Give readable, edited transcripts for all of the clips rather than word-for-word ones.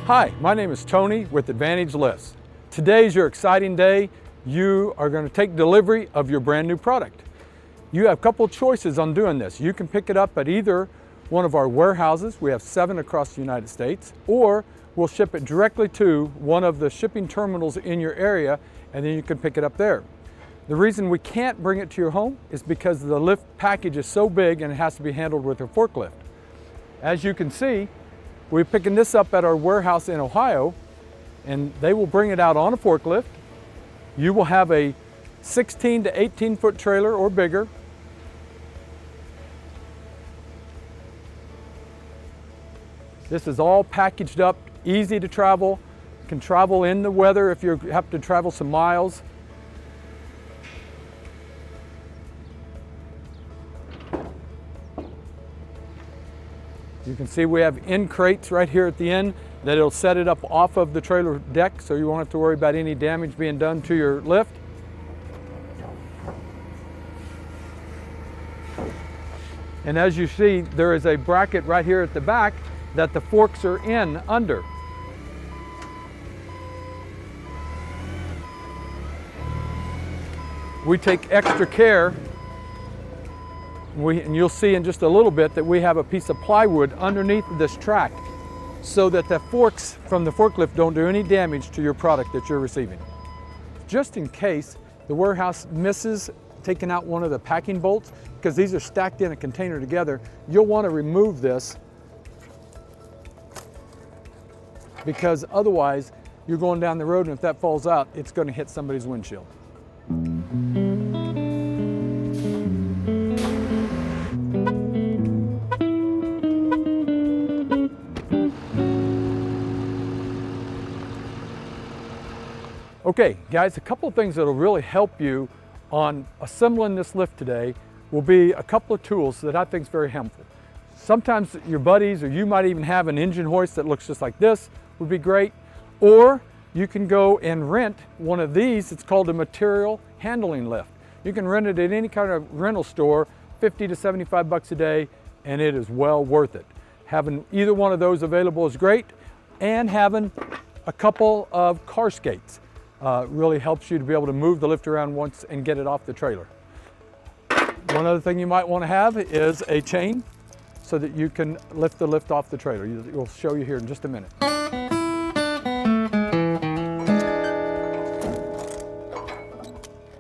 Hi, my name is Tony with Advantage Lifts. Today's your exciting day. You are going to take delivery of your brand new product. You have a couple choices on doing this. You can pick it up at either one of our warehouses. We have 7 across the United States, or we'll ship it directly to one of the shipping terminals in your area, and then you can pick it up there. The reason we can't bring it to your home is because the lift package is so big and it has to be handled with a forklift. As you can see, we're picking this up at our warehouse in Ohio, and they will bring it out on a forklift. You will have a 16 to 18 foot trailer or bigger. This is all packaged up, easy to travel. You can travel in the weather if you have to travel some miles. You can see we have end crates right here at the end that it'll set it up off of the trailer deck, so you won't have to worry about any damage being done to your lift. And as you see, there is a bracket right here at the back that the forks are in under. We take extra care, and you'll see in just a little bit that we have a piece of plywood underneath this track so that the forks from the forklift don't do any damage to your product that you're receiving. Just in case the warehouse misses taking out one of the packing bolts, because these are stacked in a container together, you'll want to remove this, because otherwise you're going down the road and if that falls out, it's going to hit somebody's windshield. Okay, guys, a couple of things that will really help you on assembling this lift today will be a couple of tools that I think is very helpful. Sometimes your buddies or you might even have an engine hoist that looks just like this, would be great. Or you can go and rent one of these. It's called a material handling lift. You can rent it at any kind of rental store, 50 to 75 bucks a day, and it is well worth it. Having either one of those available is great, and having a couple of car skates really helps you to be able to move the lift around once and get it off the trailer. One other thing you might want to have is a chain so that you can lift the lift off the trailer. We'll show you here in just a minute.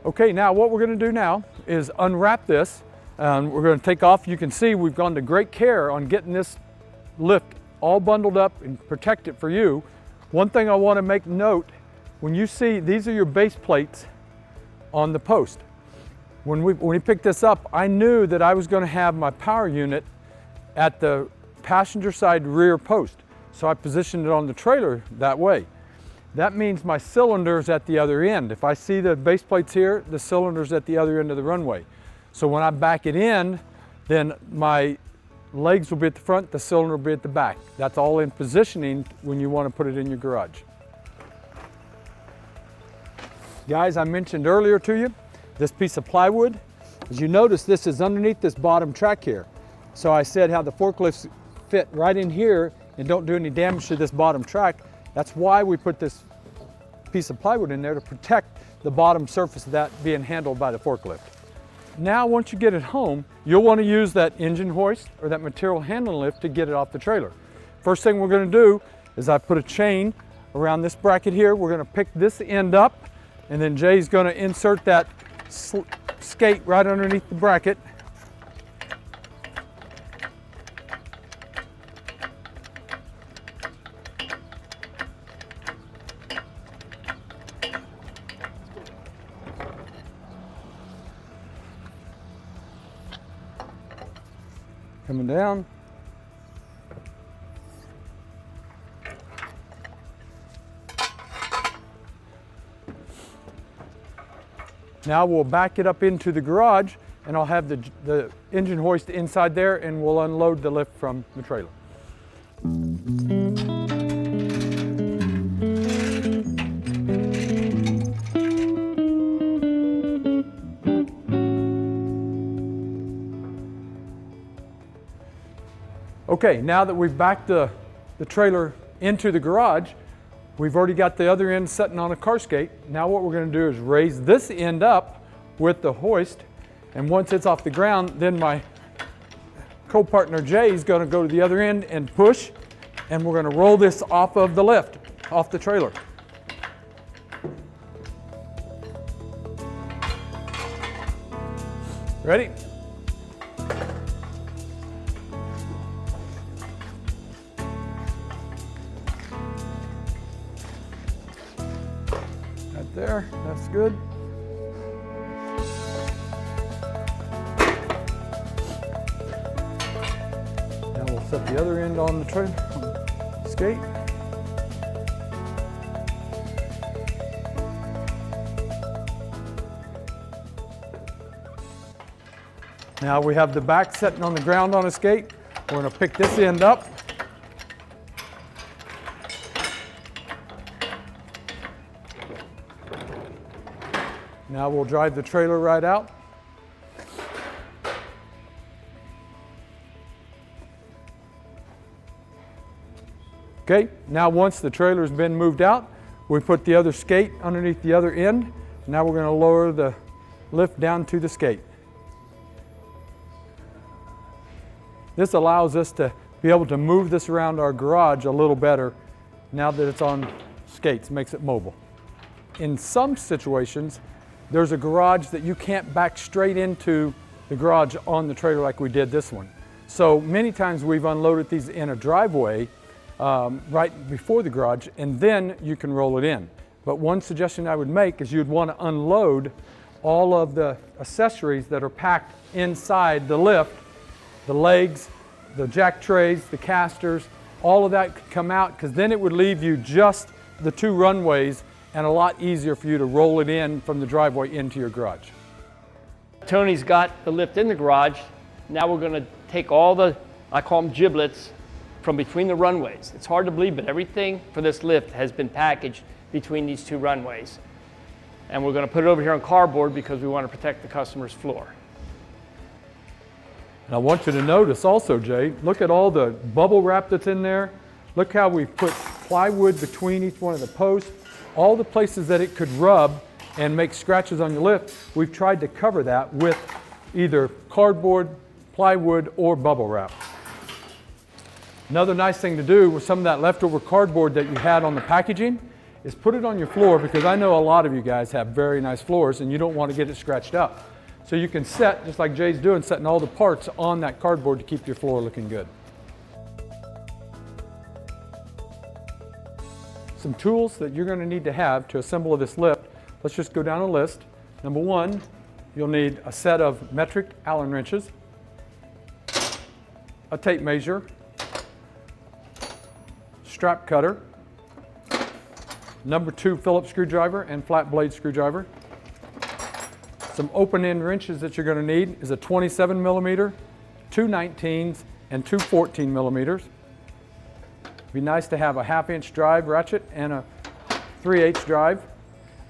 Okay, now what we're going to do now is unwrap this. We're going to take off. You can see we've gone to great care on getting this lift all bundled up and protect it for you. One thing I want to make note, when you see these are your base plates on the post. When we picked this up, I knew that I was going to have my power unit at the passenger side rear post. So I positioned it on the trailer that way. That means my cylinder's at the other end. If I see the base plates here, the cylinder's at the other end of the runway. So when I back it in, then my legs will be at the front, the cylinder will be at the back. That's all in positioning when you want to put it in your garage. Guys, I mentioned earlier to you, this piece of plywood, as you notice, this is underneath this bottom track here. So I said how the forklifts fit right in here and don't do any damage to this bottom track. That's why we put this piece of plywood in there, to protect the bottom surface of that being handled by the forklift. Now, once you get it home, you'll want to use that engine hoist or that material handling lift to get it off the trailer. First thing we're going to do is I put a chain around this bracket here. We're going to pick this end up, and then Jay's going to insert that skate right underneath the bracket. Coming down. Now we'll back it up into the garage, and I'll have the engine hoist inside there, and we'll unload the lift from the trailer. Okay, now that we've backed the trailer into the garage. We've already got the other end sitting on a car skate. Now what we're going to do is raise this end up with the hoist, and once it's off the ground, then my co-partner Jay is going to go to the other end and push, and we're going to roll this off of the lift, off the trailer. Ready? Right there, that's good. Now we'll set the other end on the skate. Now we have the back sitting on the ground on a skate. We're going to pick this end up. Now we'll drive the trailer right out. Okay, now once the trailer's been moved out, we put the other skate underneath the other end. Now we're going to lower the lift down to the skate. This allows us to be able to move this around our garage a little better now that it's on skates, makes it mobile. In some situations, there's a garage that you can't back straight into the garage on the trailer like we did this one. So many times we've unloaded these in a driveway right before the garage, and then you can roll it in. But one suggestion I would make is you'd want to unload all of the accessories that are packed inside the lift. The legs, the jack trays, the casters, all of that could come out, because then it would leave you just the two runways and a lot easier for you to roll it in from the driveway into your garage. Tony's got the lift in the garage. Now we're going to take all the, I call them giblets, from between the runways. It's hard to believe, but everything for this lift has been packaged between these two runways. And we're going to put it over here on cardboard because we want to protect the customer's floor. And I want you to notice also, Jay, look at all the bubble wrap that's in there. Look how we've put plywood between each one of the posts. All the places that it could rub and make scratches on your lift, we've tried to cover that with either cardboard, plywood, or bubble wrap. Another nice thing to do with some of that leftover cardboard that you had on the packaging is put it on your floor, because I know a lot of you guys have very nice floors and you don't want to get it scratched up. So you can set, just like Jay's doing, setting all the parts on that cardboard to keep your floor looking good. Some tools that you're going to need to have to assemble this lift. Let's just go down a list. Number one, you'll need a set of metric Allen wrenches, a tape measure, strap cutter, number 2 Phillips screwdriver and flat blade screwdriver. Some open end wrenches that you're going to need is a 27 millimeter, 2 19s, and 2 14 millimeters. It'd be nice to have a 1/2 inch drive ratchet and a 3/8 drive.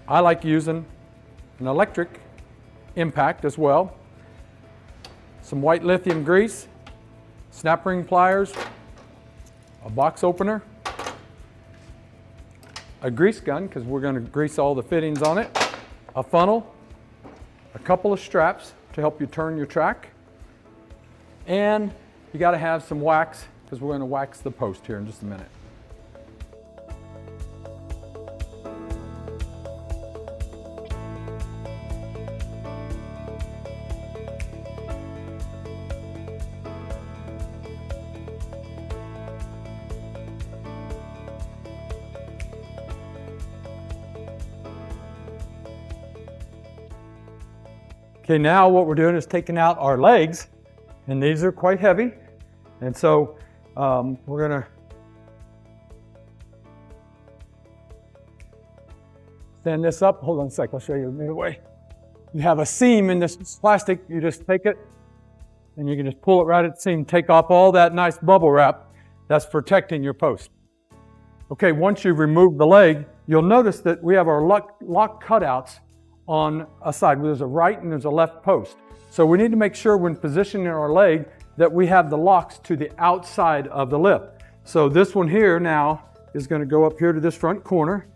I like using an electric impact as well. Some white lithium grease, snap ring pliers, a box opener, a grease gun, because we're going to grease all the fittings on it, a funnel, a couple of straps to help you turn your track, and you got to have some wax, because we're going to wax the post here in just a minute. Okay, now what we're doing is taking out our legs, and these are quite heavy, and so we're going to stand this up. Hold on a sec, I'll show you the way. You have a seam in this plastic, you just take it and you can just pull it right at the seam, take off all that nice bubble wrap that's protecting your post. Okay, once you've removed the leg, you'll notice that we have our lock cutouts on a side. There's a right and there's a left post. So we need to make sure when positioning our leg that we have the locks to the outside of the lift. So this one here now is going to go up here to this front corner.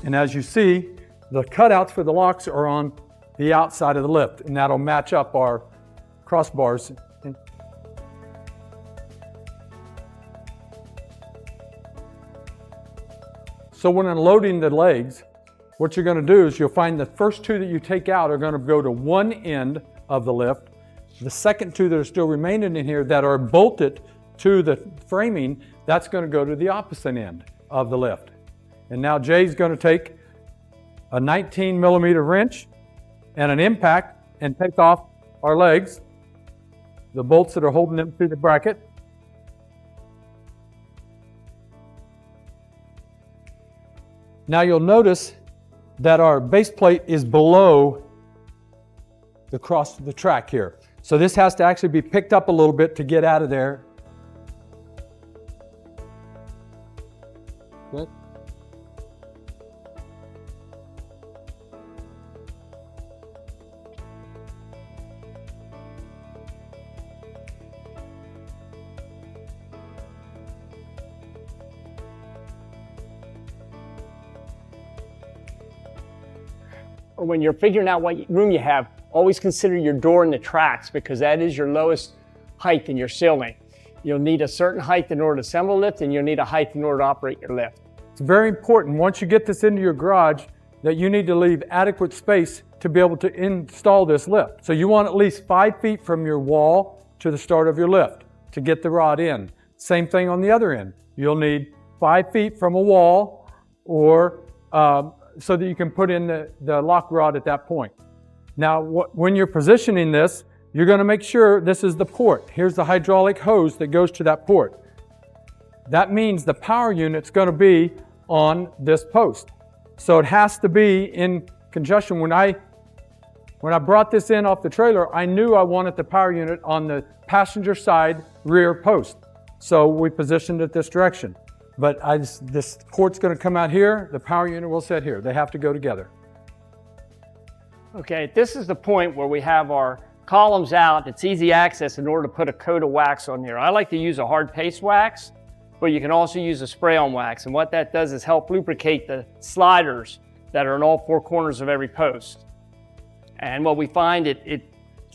And as you see, the cutouts for the locks are on the outside of the lift, and that'll match up our crossbars. So when unloading the legs, what you're going to do is you'll find the first two that you take out are going to go to one end of the lift. The second two that are still remaining in here that are bolted to the framing, that's going to go to the opposite end of the lift. And now Jay's going to take a 19mm wrench and an impact and take off our legs, the bolts that are holding them through the bracket. Now you'll notice that our base plate is below the track here. So this has to actually be picked up a little bit to get out of there. Good. When you're figuring out what room you have, always consider your door in the tracks, because that is your lowest height in your ceiling. You'll need a certain height in order to assemble a lift, and you'll need a height in order to operate your lift. It's very important, once you get this into your garage, that you need to leave adequate space to be able to install this lift. So you want at least 5 feet from your wall to the start of your lift to get the rod in. Same thing on the other end. You'll need 5 feet from a wall, or so that you can put in the lock rod at that point. Now, when you're positioning this, you're going to make sure this is the port. Here's the hydraulic hose that goes to that port. That means the power unit's going to be on this post. So it has to be in conjunction. When I brought this in off the trailer, I knew I wanted the power unit on the passenger side rear post. So we positioned it this direction. But this port's going to come out here, the power unit will sit here. They have to go together. Okay, this is the point where we have our columns out. It's easy access in order to put a coat of wax on here. I like to use a hard paste wax, but you can also use a spray-on wax. And what that does is help lubricate the sliders that are in all 4 corners of every post. And what we find,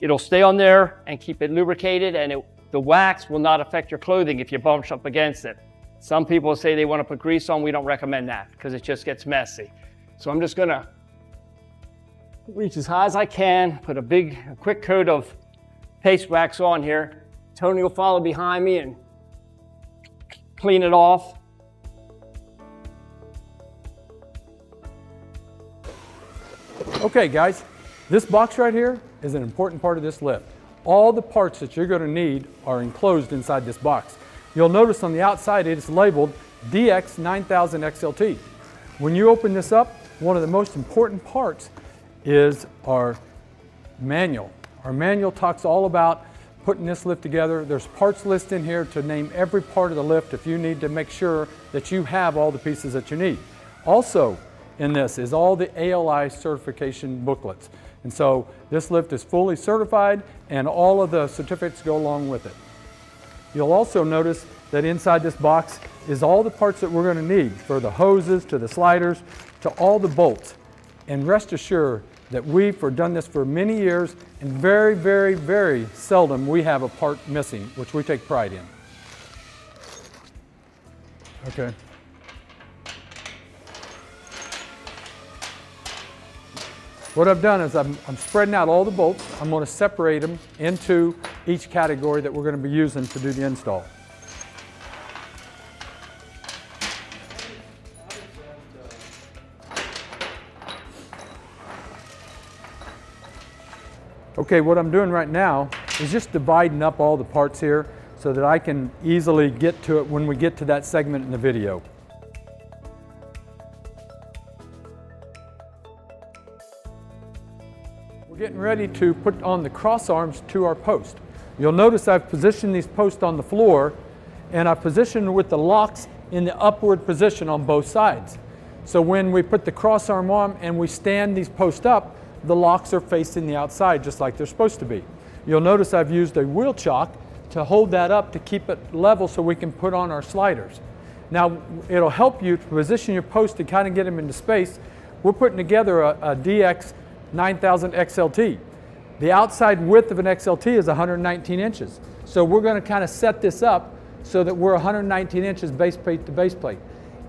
it'll stay on there and keep it lubricated, and the wax will not affect your clothing if you bump up against it. Some people say they want to put grease on. We don't recommend that because it just gets messy. So I'm just going to reach as high as I can, put a quick coat of paste wax on here. Tony will follow behind me and clean it off. Okay guys, this box right here is an important part of this lift. All the parts that you're going to need are enclosed inside this box. You'll notice on the outside it is labeled DX-9000-XLT. When you open this up, one of the most important parts is our manual. Our manual talks all about putting this lift together. There's parts list in here to name every part of the lift if you need to make sure that you have all the pieces that you need. Also in this is all the ALI certification booklets. And so this lift is fully certified and all of the certificates go along with it. You'll also notice that inside this box is all the parts that we're going to need, for the hoses, to the sliders, to all the bolts. And rest assured that we've done this for many years, and very, very, very seldom we have a part missing, which we take pride in. Okay. What I've done is I'm spreading out all the bolts. I'm going to separate them into each category that we're going to be using to do the install. Okay, what I'm doing right now is just dividing up all the parts here so that I can easily get to it when we get to that segment in the video. We're getting ready to put on the cross arms to our post. You'll notice I've positioned these posts on the floor, and I've positioned with the locks in the upward position on both sides. So when we put the cross arm on and we stand these posts up, the locks are facing the outside just like they're supposed to be. you'll notice I've used a wheel chock to hold that up to keep it level so we can put on our sliders. Now, it'll help you to position your post to kind of get them into space. We're putting together a DX-9000-XLT. The outside width of an XLT is 119 inches. So we're going to kind of set this up so that we're 119 inches base plate to base plate.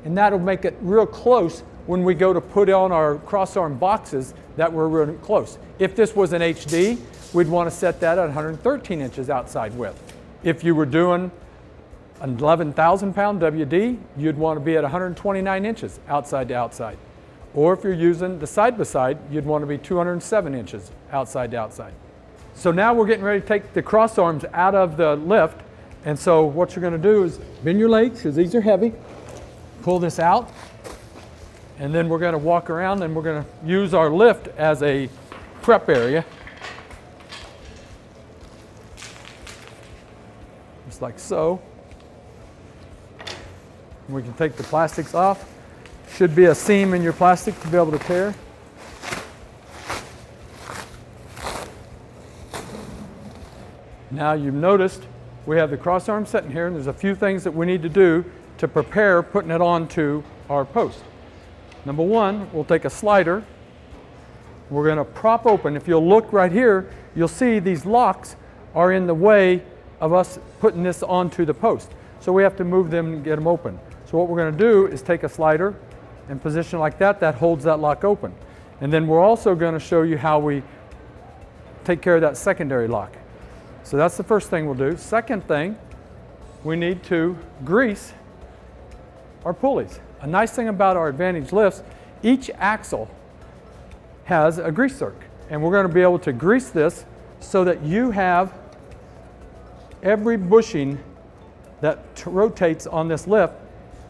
And that'll make it real close when we go to put on our cross-arm boxes that we're real close. If this was an HD, we'd want to set that at 113 inches outside width. If you were doing an 11,000 pound WD, you'd want to be at 129 inches outside to outside. Or if you're using the side by side, you'd want to be 207 inches outside to outside. So now we're getting ready to take the cross arms out of the lift. And so what you're going to do is bend your legs, because these are heavy, pull this out, and then we're going to walk around and we're going to use our lift as a prep area. Just like so. We can take the plastics off. Should be a seam in your plastic to be able to tear. Now you've noticed we have the cross arm sitting here, and there's a few things that we need to do to prepare putting it onto our post. Number one, we'll take a slider. We're going to prop open. If you'll look right here, you'll see these locks are in the way of us putting this onto the post. So we have to move them and get them open. So what we're going to do is take a slider and position like that. That holds that lock open. And then we're also going to show you how we take care of that secondary lock. So that's the first thing we'll do. Second thing, we need to grease our pulleys. A nice thing about our Advantage lifts, each axle has a grease zerk. And we're going to be able to grease this so that you have every bushing that rotates on this lift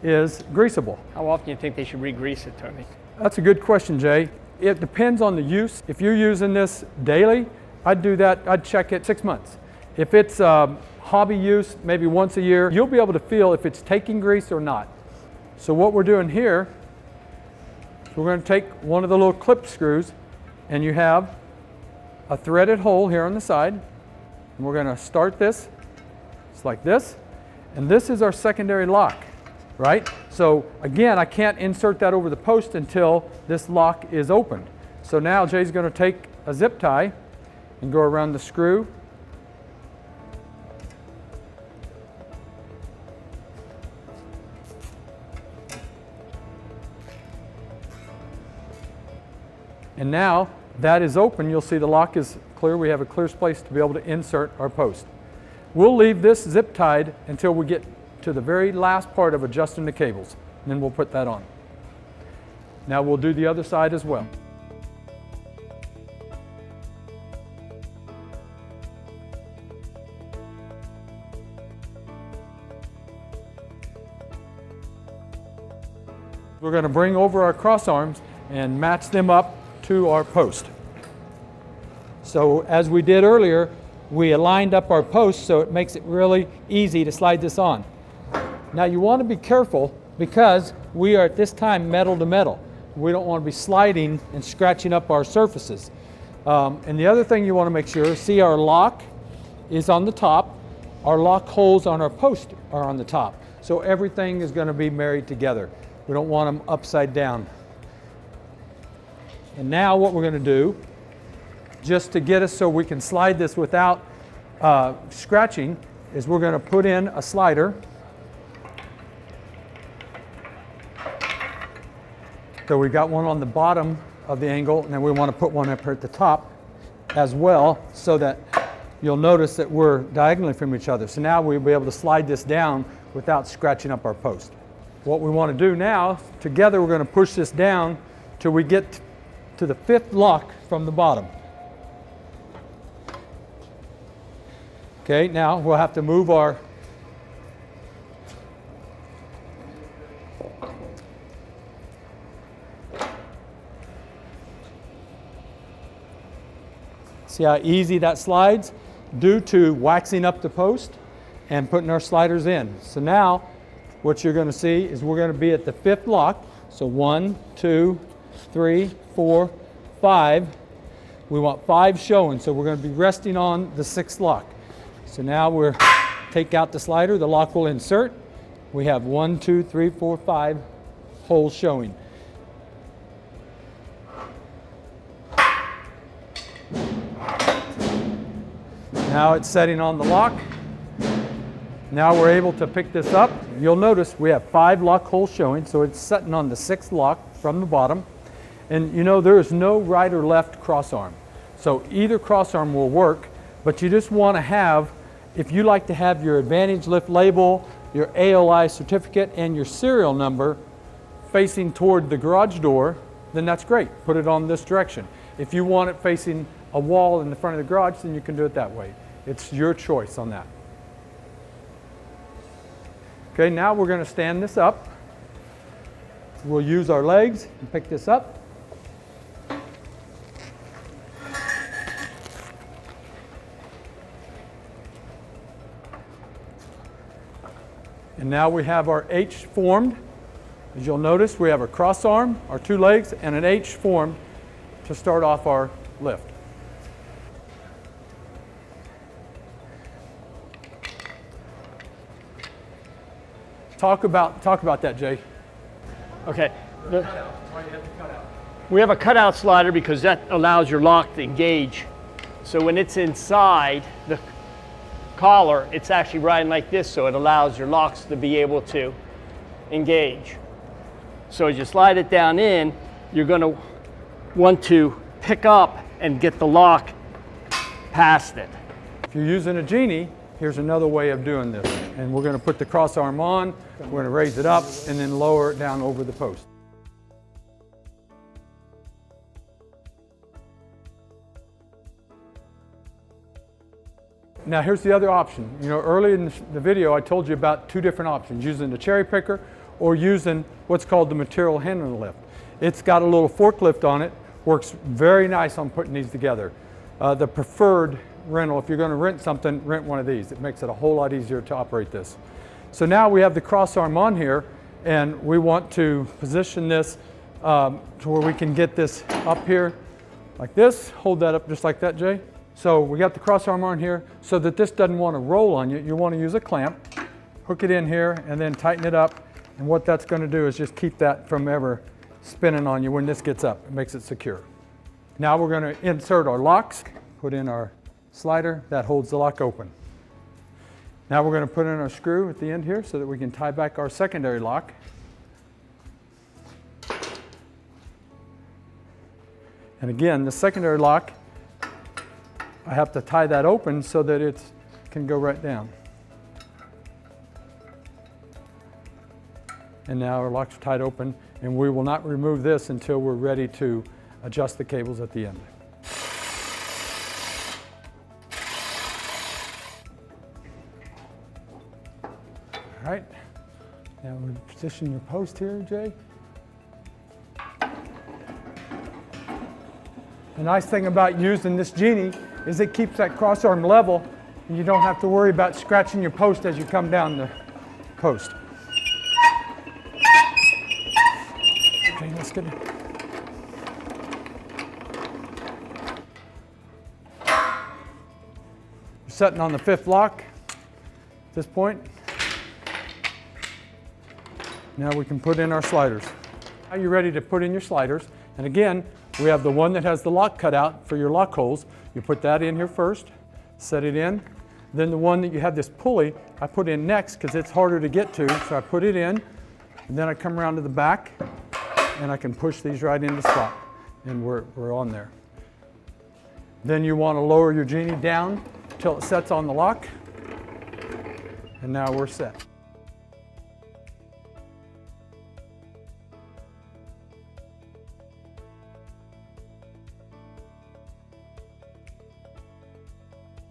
is greasable. How often do you think they should re-grease it, Tony? That's a good question, Jay. It depends on the use. If you're using this daily, I'd do that. I'd check it 6 months. If it's hobby use, maybe once a year, you'll be able to feel if it's taking grease or not. So what we're doing here, we're going to take one of the little clip screws, and you have a threaded hole here on the side. And we're going to start this. It's like this. And this is our secondary lock, right? So again, I can't insert that over the post until this lock is opened. So now Jay's going to take a zip tie and go around the screw. And now that is open. You'll see the lock is clear. We have a clear space to be able to insert our post. We'll leave this zip tied until we get to the very last part of adjusting the cables, and then we'll put that on. Now we'll do the other side as well. We're going to bring over our cross arms and match them up to our post. So as we did earlier, we aligned up our post so it makes it really easy to slide this on. Now you want to be careful because we are at this time metal to metal. We don't want to be sliding and scratching up our surfaces. And the other thing you want to make sure, see our lock is on the top. Our lock holes on our post are on the top. So everything is going to be married together. We don't want them upside down. And now what we're going to do, just to get us so we can slide this without scratching, is we're going to put in a slider. So we've got one on the bottom of the angle, and then we want to put one up here at the top as well, so that you'll notice that we're diagonally from each other. So now we'll be able to slide this down without scratching up our post. What we want to do now, together we're going to push this down till we get to the 5th lock from the bottom. Okay, now we'll have to move our see how easy that slides due to waxing up the post and putting our sliders in. So now what you're going to see is we're going to be at the 5th lock. So 1, 2, 3, 4, 5. We want 5 showing, so we're going to be resting on the 6th lock. So now we're take out the slider, the lock will insert. We have 1, 2, 3, 4, 5 holes showing. Now it's setting on the lock. Now we're able to pick this up. You'll notice we have 5 lock holes showing, so it's setting on the 6th lock from the bottom. And you know, there is no right or left crossarm. So either crossarm will work, but you just want to have, if you like to have your Advantage lift label, your AOI certificate, and your serial number facing toward the garage door, then that's great. Put it on this direction. If you want it facing a wall in the front of the garage, then you can do it that way. It's your choice on that. Okay, now we're going to stand this up. We'll use our legs and pick this up. And now we have our H formed. As you'll notice, we have a cross arm, our 2 legs, and an H formed to start off our lift. Talk about that, Jay. Okay. We have a cutout slider because that allows your lock to engage. So when it's inside the collar, it's actually riding like this, so it allows your locks to be able to engage. So as you slide it down in, you're going to want to pick up and get the lock past it. If you're using a Genie, here's another way of doing this. And we're going to put the cross arm on, we're going to raise it up, and then lower it down over the post. Now here's the other option. You know, early in the video I told you about 2 different options, using the cherry picker or using what's called the material handling lift. It's got a little forklift on it, works very nice on putting these together. The preferred rental, if you're going to rent something, rent one of these. It makes it a whole lot easier to operate this. So now we have the cross arm on here, and we want to position this to where we can get this up here like this. Hold that up just like that, Jay. So we got the cross arm on here so that this doesn't want to roll on you. You want to use a clamp, hook it in here, and then tighten it up. And what that's going to do is just keep that from ever spinning on you when this gets up. It makes it secure. Now we're going to insert our locks, put in our slider that holds the lock open. Now we're going to put in our screw at the end here so that we can tie back our secondary lock. And again, the secondary lock, I have to tie that open so that it can go right down. And now our locks are tied open, and we will not remove this until we're ready to adjust the cables at the end. All right, now we position your post here, Jay. The nice thing about using this Genie is it keeps that cross arm level, and you don't have to worry about scratching your post as you come down the post. Okay, let's get it. We're setting on the 5th lock at this point. Now we can put in our sliders. Now you're ready to put in your sliders. And again, we have the one that has the lock cut out for your lock holes. You put that in here first, set it in. Then the one that you have this pulley, I put in next because it's harder to get to. So I put it in, and then I come around to the back, and I can push these right in the slot. And we're on there. Then you want to lower your Genie down until it sets on the lock. And now we're set.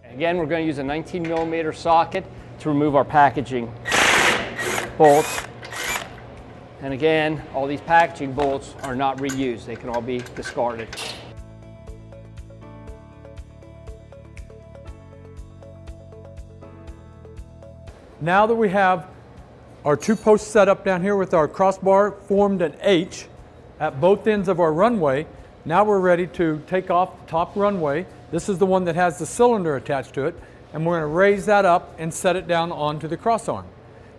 Again, we're going to use a 19mm socket to remove our packaging bolts. And again, all these packaging bolts are not reused. They can all be discarded. Now that we have our 2 posts set up down here with our crossbar formed an H at both ends of our runway, Now we're ready to take off the top runway. This is the one that has the cylinder attached to it, and we're going to raise that up and set it down onto the crossarm.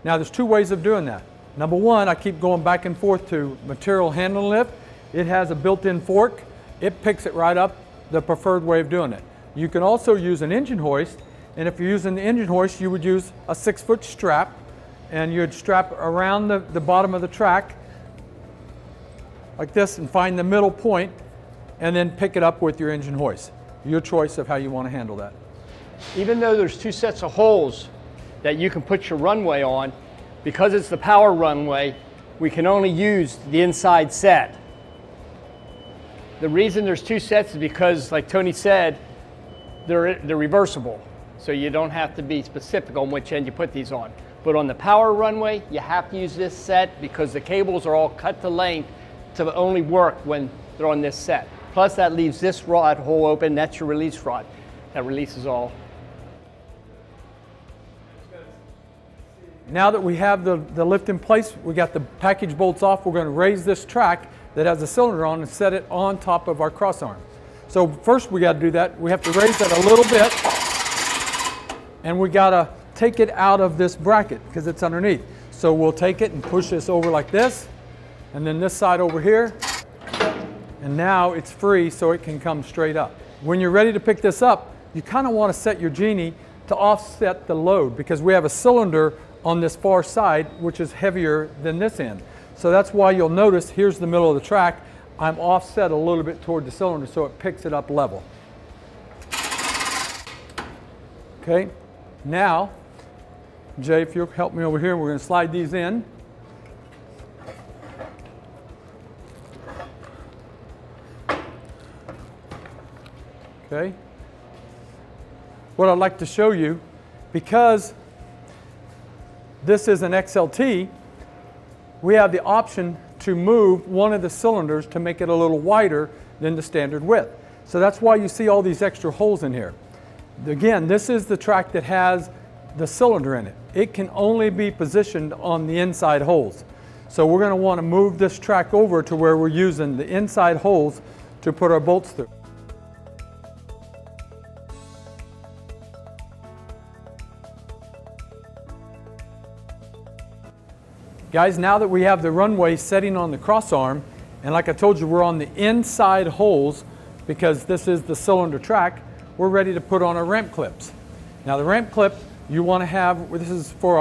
Now there's two ways of doing that. Number one, I keep going back and forth to material handling lift. It has a built-in fork. It picks it right up, the preferred way of doing it. You can also use an engine hoist, and if you're using the engine hoist, you would use a 6-foot strap, and you'd strap around the bottom of the track like this and find the middle point, and then pick it up with your engine hoist. Your choice of how you want to handle that. Even though there's two sets of holes that you can put your runway on, because it's the power runway, we can only use the inside set. The reason there's two sets is because, like Tony said, they're reversible. So you don't have to be specific on which end you put these on. But on the power runway, you have to use this set because the cables are all cut to length to only work when they're on this set. Plus that leaves this rod hole open, that's your release rod. That releases all. Now that we have the lift in place, we got the package bolts off, we're going to raise this track that has a cylinder on and set it on top of our crossarm. So first we got to do that. We have to raise that a little bit, and we got to take it out of this bracket because it's underneath. So we'll take it and push this over like this, and then this side over here, and now it's free so it can come straight up. When you're ready to pick this up, you kind of want to set your genie to offset the load because we have a cylinder on this far side which is heavier than this end. So that's why you'll notice here's the middle of the track. I'm offset a little bit toward the cylinder so it picks it up level. Okay, now, Jay, if you'll help me over here, we're going to slide these in. Okay. What I'd like to show you, because this is an XLT, we have the option to move one of the cylinders to make it a little wider than the standard width. So that's why you see all these extra holes in here. Again, this is the track that has the cylinder in it. It can only be positioned on the inside holes. So we're going to want to move this track over to where we're using the inside holes to put our bolts through. Guys, now that we have the runway setting on the crossarm, and like I told you, we're on the inside holes because this is the cylinder track, we're ready to put on our ramp clips. Now the ramp clip you want to have, this is for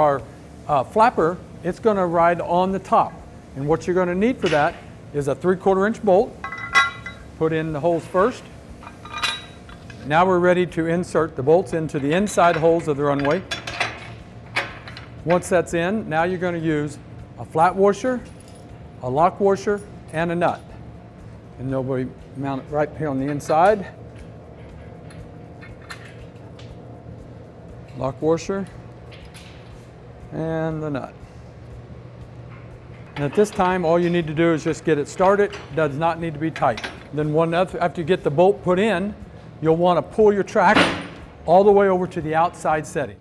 our flapper, it's going to ride on the top. And what you're going to need for that is a 3/4 inch bolt. Put in the holes first. Now we're ready to insert the bolts into the inside holes of the runway. Once that's in, now you're going to use a flat washer, a lock washer, and a nut. And they'll be mounted right here on the inside. Lock washer and the nut. And at this time, all you need to do is just get it started. It does not need to be tight. Then after you get the bolt put in, you'll want to pull your track all the way over to the outside setting.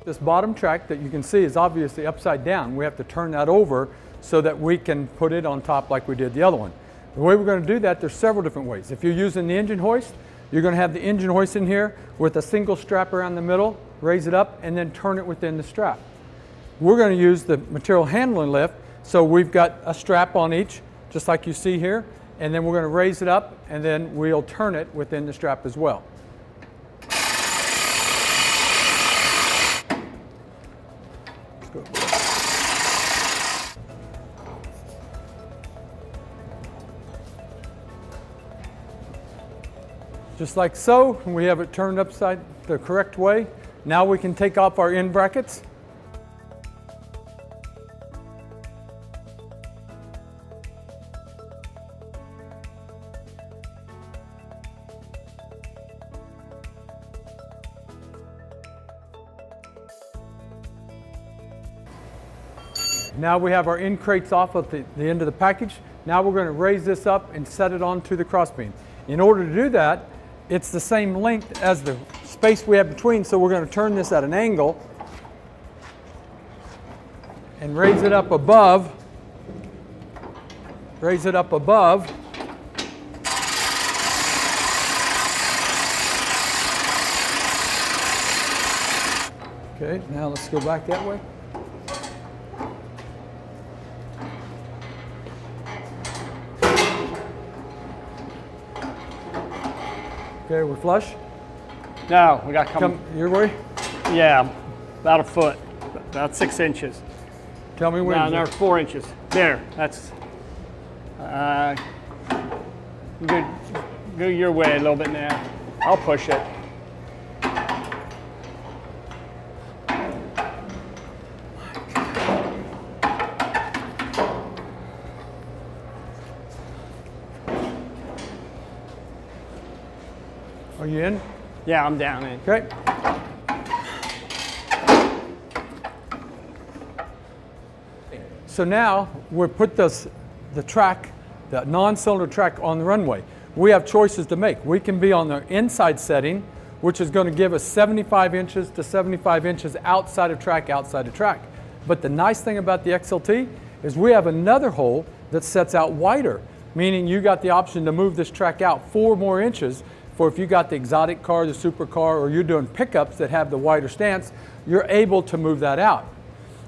This bottom track that you can see is obviously upside down. We have to turn that over so that we can put it on top like we did the other one. The way we're going to do that, there's several different ways. If you're using the engine hoist, you're going to have the engine hoist in here with a single strap around the middle, raise it up, and then turn it within the strap. We're going to use the material handling lift, so we've got a strap on each, just like you see here, and then we're going to raise it up, and then we'll turn it within the strap as well. Just like so, we have it turned upside the correct way. Now we can take off our end brackets. Now we have our end crates off at the end of the package. Now we're going to raise this up and set it onto the crossbeam. In order to do that, it's the same length as the space we have between, so we're going to turn this at an angle and raise it up above. Raise it up above. Okay, now let's go back that way. Okay, we're flush. No, we got to come your way. Yeah, about a foot, about 6 inches. Tell me when. No, they're 4 inches. There, that's. Go your way a little bit now. I'll push it. Are you in? Yeah, I'm down in. Okay. So now we put the track, the non-cylinder track on the runway. We have choices to make. We can be on the inside setting, which is going to give us 75 inches to 75 inches outside of track. But the nice thing about the XLT is we have another hole that sets out wider, meaning you got the option to move this track out 4 more inches for if you got the exotic car, the supercar, or you're doing pickups that have the wider stance, you're able to move that out.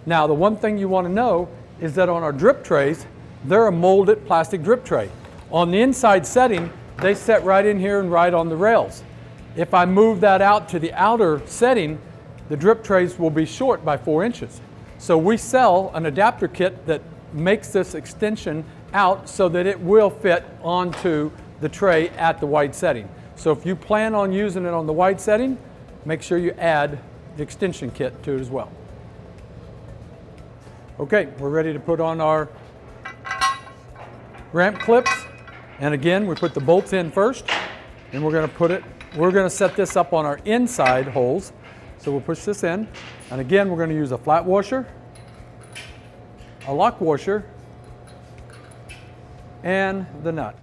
Now, the one thing you want to know is that on our drip trays, they're a molded plastic drip tray. On the inside setting, they set right in here and right on the rails. If I move that out to the outer setting, the drip trays will be short by 4 inches. So we sell an adapter kit that makes this extension out so that it will fit onto the tray at the wide setting. So if you plan on using it on the wide setting, make sure you add the extension kit to it as well. Okay, we're ready to put on our ramp clips. And again, we put the bolts in first, and we're going to set this up on our inside holes. So we'll push this in. And again, we're going to use a flat washer, a lock washer, and the nut.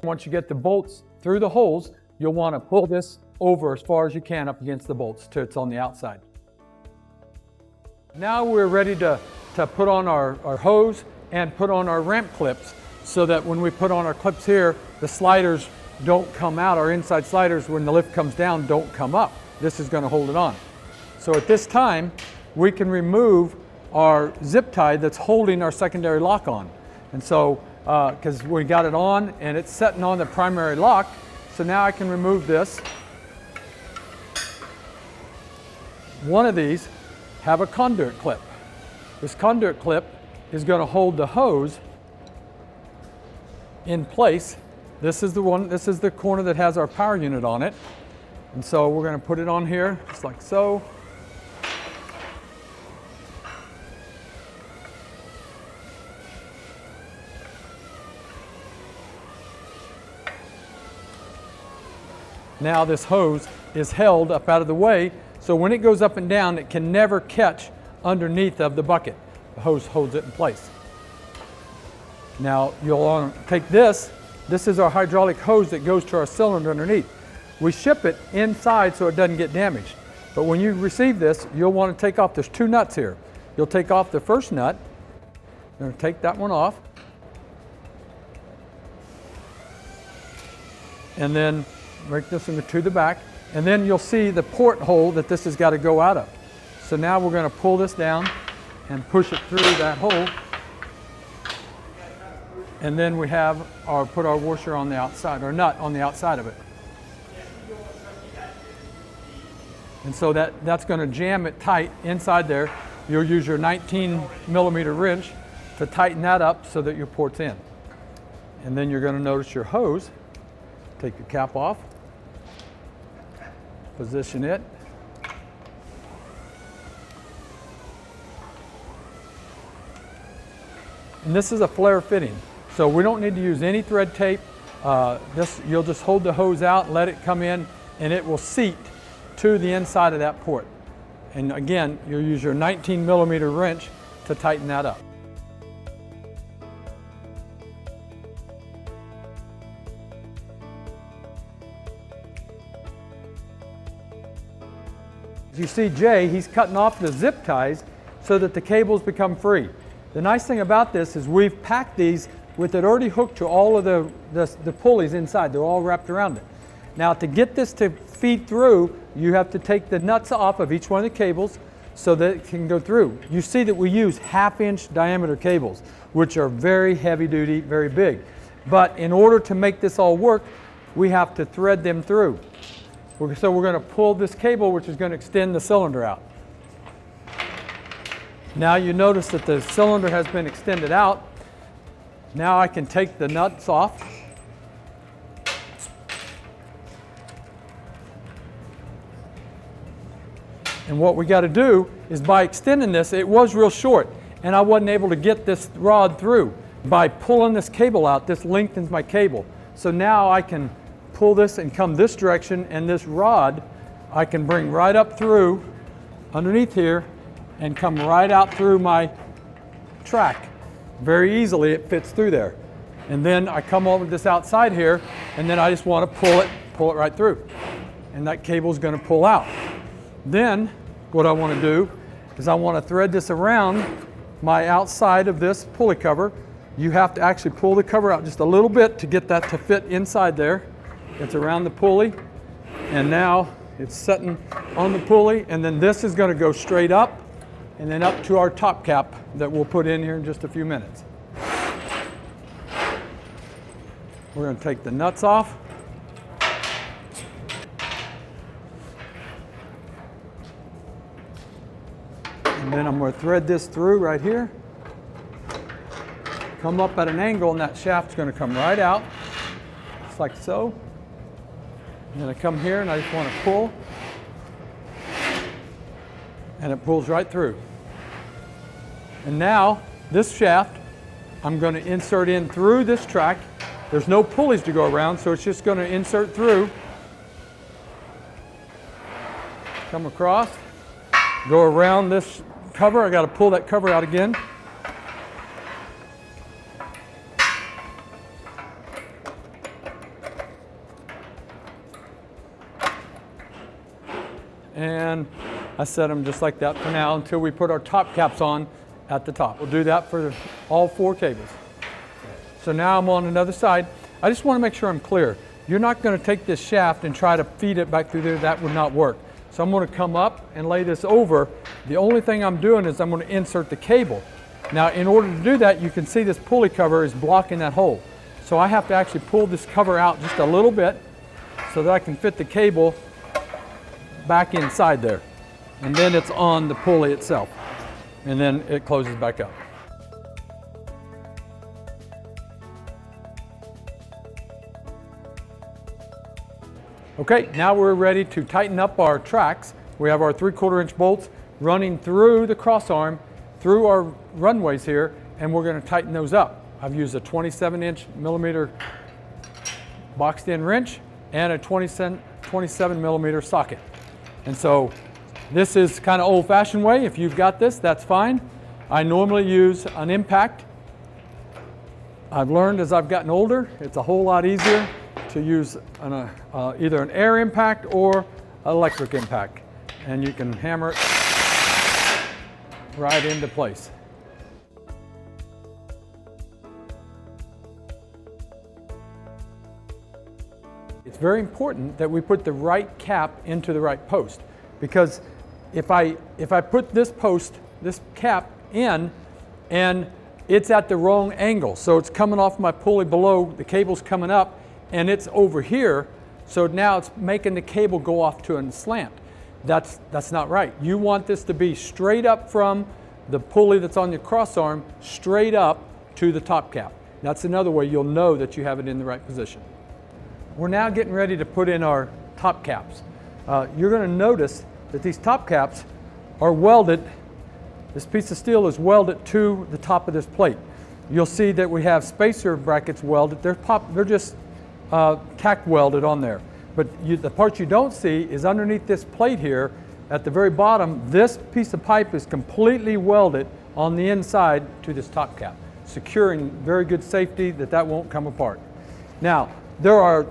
Once you get the bolts through the holes, you'll want to pull this over as far as you can up against the bolts till it's on the outside. Now we're ready to put on our hose and put on our ramp clips so that when we put on our clips here, the sliders don't come out. Our inside sliders, when the lift comes down, don't come up. This is going to hold it on. So at this time, we can remove our zip tie that's holding our secondary lock on. And so because we got it on and it's setting on the primary lock. So now I can remove this. One of these have a conduit clip. This conduit clip is going to hold the hose in place. This is the corner that has our power unit on it. And so we're going to put it on here just like so. Now this hose is held up out of the way, so when it goes up and down, it can never catch underneath of the bucket. The hose holds it in place. Now you'll want to take this. This is our hydraulic hose that goes to our cylinder underneath. We ship it inside so it doesn't get damaged. But when you receive this, you'll want to take off, there's 2 nuts here. You'll take off the first nut. You're going to take that one off. And then break this to the back, and then you'll see the port hole that this has got to go out of. So now we're going to pull this down and push it through that hole, and then we have put our washer on the outside, or nut on the outside of it. And so that's going to jam it tight inside there. You'll use your 19mm wrench to tighten that up so that your port's in. And then you're going to notice your hose. Take your cap off. position it. And this is a flare fitting, so we don't need to use any thread tape. You'll just hold the hose out, let it come in, and it will seat to the inside of that port. And again, you'll use your 19mm wrench to tighten that up. As you see Jay, he's cutting off the zip ties so that the cables become free. The nice thing about this is we've packed these with it already hooked to all of the pulleys inside. They're all wrapped around it. Now to get this to feed through, you have to take the nuts off of each one of the cables so that it can go through. You see that we use 1/2-inch diameter cables, which are very heavy duty, very big. But in order to make this all work, we have to thread them through. So we're going to pull this cable, which is going to extend the cylinder out. Now you notice that the cylinder has been extended out. Now I can take the nuts off. And what we got to do is, by extending this, it was real short and I wasn't able to get this rod through. By pulling this cable out, this lengthens my cable. So now I can pull this and come this direction, and this rod I can bring right up through underneath here and come right out through my track. Very easily it fits through there. And then I come over this outside here, and then I just want to pull it right through. And that cable is going to pull out. Then what I want to do is I want to thread this around my outside of this pulley cover. You have to actually pull the cover out just a little bit to get that to fit inside there. It's around the pulley, and now it's sitting on the pulley, and then this is going to go straight up and then up to our top cap that we'll put in here in just a few minutes. We're going to take the nuts off. And then I'm going to thread this through right here. Come up at an angle, and that shaft's going to come right out, just like so. And then I come here and I just want to pull, and it pulls right through. And now this shaft I'm going to insert in through this track. There's no pulleys to go around, so it's just going to insert through, come across, go around this cover. I got to pull that cover out again. And I set them just like that for now until we put our top caps on at the top. We'll do that for all 4 cables. So now I'm on another side. I just want to make sure I'm clear. You're not going to take this shaft and try to feed it back through there. That would not work. So I'm going to come up and lay this over. The only thing I'm doing is I'm going to insert the cable. Now in order to do that, you can see this pulley cover is blocking that hole. So I have to actually pull this cover out just a little bit so that I can fit the cable back inside there. And then it's on the pulley itself. And then it closes back up. Okay, now we're ready to tighten up our tracks. We have our 3/4 inch bolts running through the crossarm, through our runways here, and we're going to tighten those up. I've used a 27mm boxed in wrench and a 27mm socket. And so this is kind of old-fashioned way. If you've got this, that's fine. I normally use an impact. I've learned as I've gotten older, it's a whole lot easier to use either an air impact or electric impact. And you can hammer it right into place. It's very important that we put the right cap into the right post, because if I put this post, this cap in, and it's at the wrong angle, so it's coming off my pulley below, the cable's coming up, and it's over here, so now it's making the cable go off to a slant. That's not right. You want this to be straight up from the pulley that's on your crossarm, straight up to the top cap. That's another way you'll know that you have it in the right position. We're now getting ready to put in our top caps. you're going to notice that these top caps are welded. This piece of steel is welded to the top of this plate. You'll see that we have spacer brackets welded. They're just tack welded on there. But the part you don't see is underneath this plate here, at the very bottom, this piece of pipe is completely welded on the inside to this top cap, securing very good safety that won't come apart. Now, there are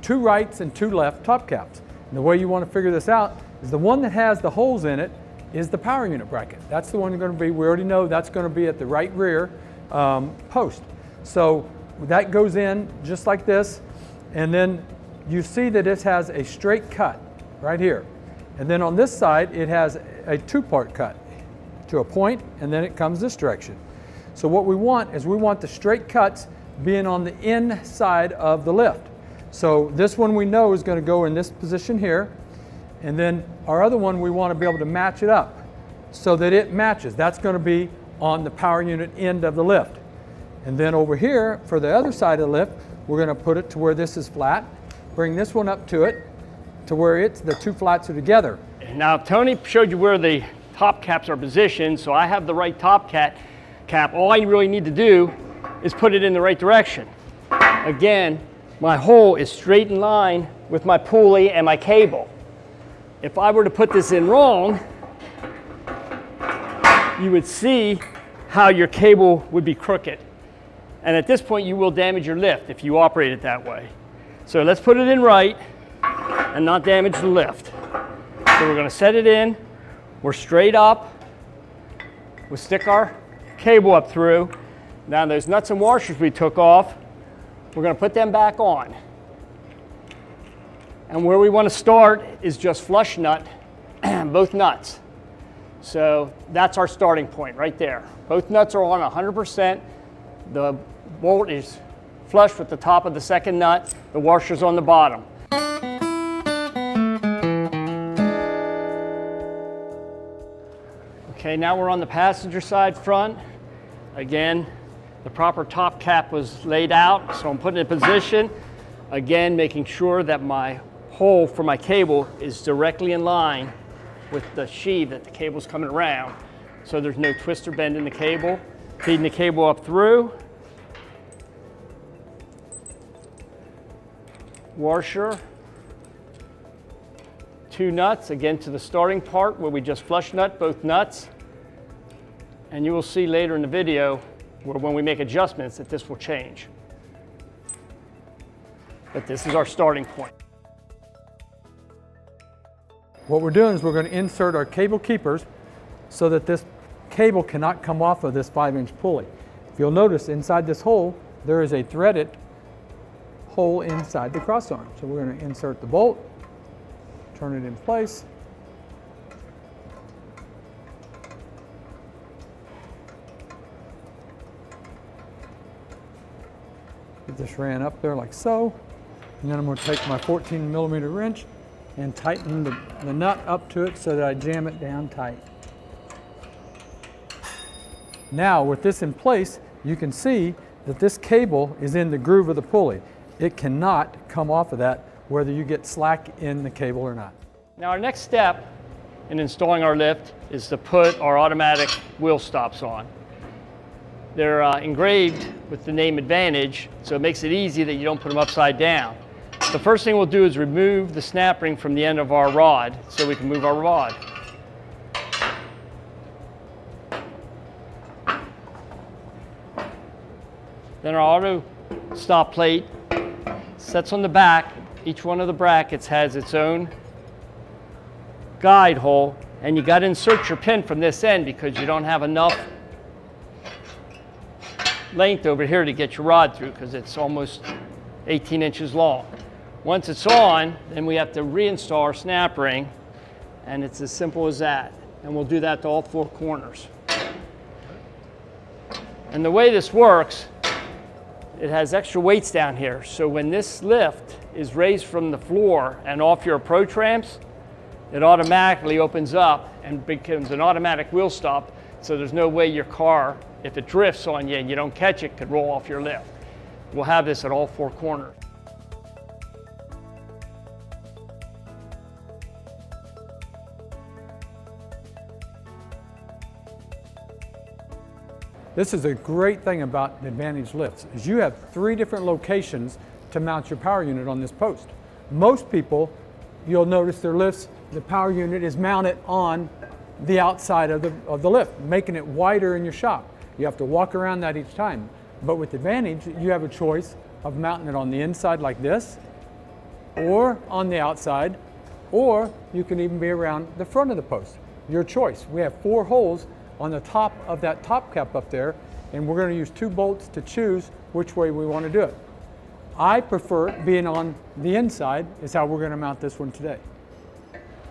2 rights and 2 left top caps. And the way you want to figure this out is the one that has the holes in it is the power unit bracket. That's the one you're going to be, we already know that's going to be at the right rear post. So that goes in just like this, and then you see that it has a straight cut right here. And then on this side, it has a 2-part cut to a point, and then it comes this direction. So what we want is we want the straight cuts being on the inside of the lift. So this one we know is going to go in this position here, and then our other one we want to be able to match it up so that it matches. That's going to be on the power unit end of the lift. And then over here for the other side of the lift, we're going to put it to where this is flat, bring this one up to it, to where the 2 flats are together. Now Tony showed you where the top caps are positioned, so I have the right top cap. All I really need to do is put it in the right direction. Again, my hole is straight in line with my pulley and my cable. If I were to put this in wrong, you would see how your cable would be crooked. And at this point, you will damage your lift if you operate it that way. So let's put it in right and not damage the lift. So we're going to set it in. We're straight up. We'll stick our cable up through. Now those nuts and washers we took off, we're going to put them back on. And where we want to start is just flush nut both nuts. So that's our starting point right there. Both nuts are on 100%. The bolt is flush with the top of the second nut. The washer's on the bottom. Okay, now we're on the passenger side front. Again, the proper top cap was laid out, so I'm putting it in position. Again, making sure that my hole for my cable is directly in line with the sheave that the cable's coming around, so there's no twist or bend in the cable. Feeding the cable up through. Washer. 2 nuts, again to the starting part where we just flush nut both nuts. And you will see later in the video where when we make adjustments that this will change. But this is our starting point. What we're doing is we're going to insert our cable keepers so that this cable cannot come off of this 5-inch pulley. If you'll notice inside this hole, there is a threaded hole inside the cross arm. So we're going to insert the bolt, turn it in place. Get this ran up there like so. And then I'm going to take my 14mm wrench and tighten the nut up to it so that I jam it down tight. Now with this in place, you can see that this cable is in the groove of the pulley. It cannot come off of that whether you get slack in the cable or not. Now our next step in installing our lift is to put our automatic wheel stops on. They're engraved with the name Advantage, so it makes it easy that you don't put them upside down. The first thing we'll do is remove the snap ring from the end of our rod so we can move our rod. Then our auto stop plate sets on the back. Each one of the brackets has its own guide hole, and you got to insert your pin from this end because you don't have enough length over here to get your rod through because it's almost 18 inches long. Once it's on, then we have to reinstall our snap ring, and it's as simple as that. And we'll do that to all 4 corners. And the way this works, it has extra weights down here. So when this lift is raised from the floor and off your approach ramps, it automatically opens up and becomes an automatic wheel stop. So there's no way your car, if it drifts on you and you don't catch it, could roll off your lift. We'll have this at all 4 corners. This is a great thing about the Advantage lifts, is you have 3 different locations to mount your power unit on this post. Most people, you'll notice their lifts, the power unit is mounted on the outside of the lift, making it wider in your shop. You have to walk around that each time. But with Advantage, you have a choice of mounting it on the inside like this, or on the outside, or you can even be around the front of the post. Your choice. We have 4 holes on the top of that top cap up there, and we're going to use 2 bolts to choose which way we want to do it. I prefer being on the inside is how we're going to mount this one today.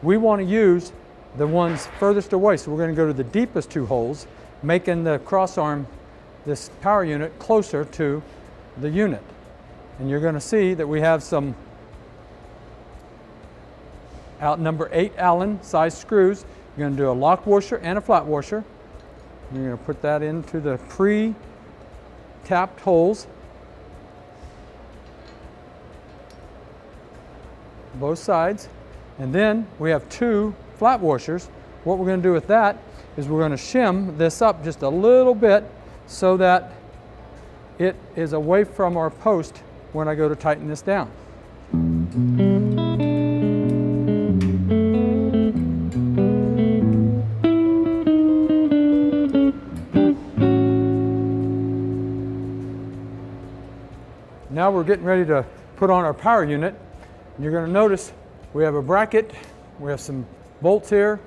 We want to use the ones furthest away, so we're going to go to the deepest 2 holes, making the cross arm, this power unit, closer to the unit. And you're going to see that we have some number 8 Allen size screws. You're going to do a lock washer and a flat washer. You're going to put that into the pre-tapped holes, both sides. And then we have 2 flat washers. What we're going to do with that is we're going to shim this up just a little bit so that it is away from our post when I go to tighten this down. Now we're getting ready to put on our power unit. You're going to notice we have a bracket, we have some bolts here,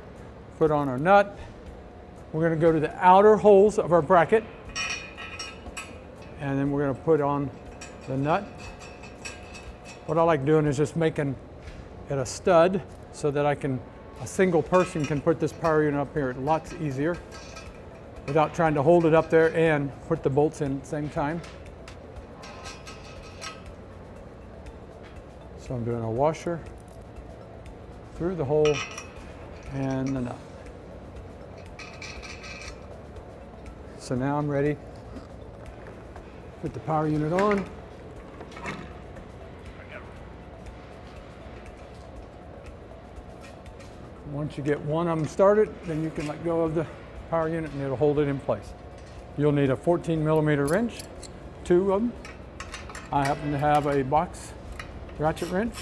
put on our nut. We're going to go to the outer holes of our bracket, and then we're going to put on the nut. What I like doing is just making it a stud so that a single person can put this power unit up here lots easier without trying to hold it up there and put the bolts in at the same time. So I'm doing a washer through the hole and the nut. So now I'm ready. Put the power unit on. Once you get one of them started, then you can let go of the power unit and it'll hold it in place. You'll need a 14mm wrench, 2 of them. I happen to have a box ratchet wrench.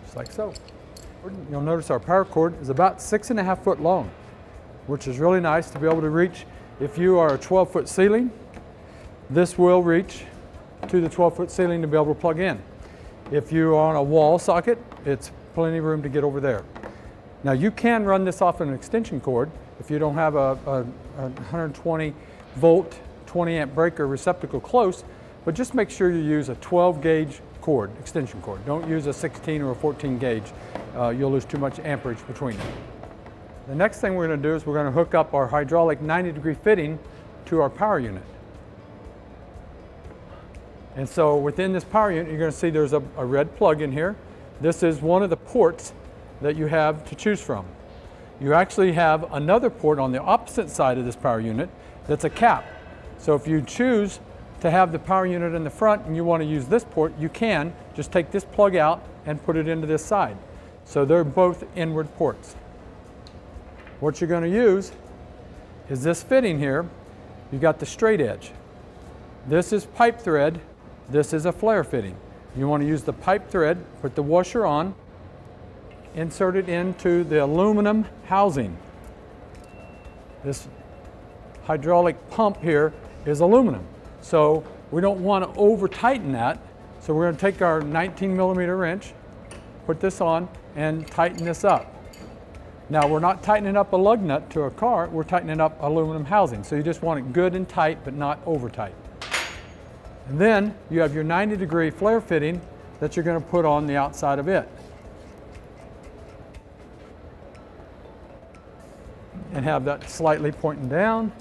Just like so. You'll notice our power cord is about 6.5 foot long, which is really nice to be able to reach. If you are a 12-foot ceiling, this will reach to the 12-foot ceiling to be able to plug in. If you are on a wall socket, it's plenty of room to get over there. Now you can run this off an extension cord if you don't have a 120 volt, 20 amp breaker receptacle close, but just make sure you use a 12 gauge cord, extension cord. Don't use a 16 or a 14 gauge. You'll lose too much amperage between them. The next thing we're going to do is we're going to hook up our hydraulic 90-degree fitting to our power unit. And so within this power unit, you're going to see there's a red plug in here. This is one of the ports that you have to choose from. You actually have another port on the opposite side of this power unit that's a cap. So if you choose to have the power unit in the front and you want to use this port, you can just take this plug out and put it into this side. So they're both inward ports. What you're going to use is this fitting here. You got the straight edge. This is pipe thread. This is a flare fitting. You want to use the pipe thread, put the washer on, insert it into the aluminum housing. This hydraulic pump here is aluminum. So we don't want to over tighten that. So we're going to take our 19mm wrench, put this on, and tighten this up. Now we're not tightening up a lug nut to a car, we're tightening up aluminum housing. So you just want it good and tight, but not over tight. And then you have your 90-degree flare fitting that you're going to put on the outside of it. And have that slightly pointing down.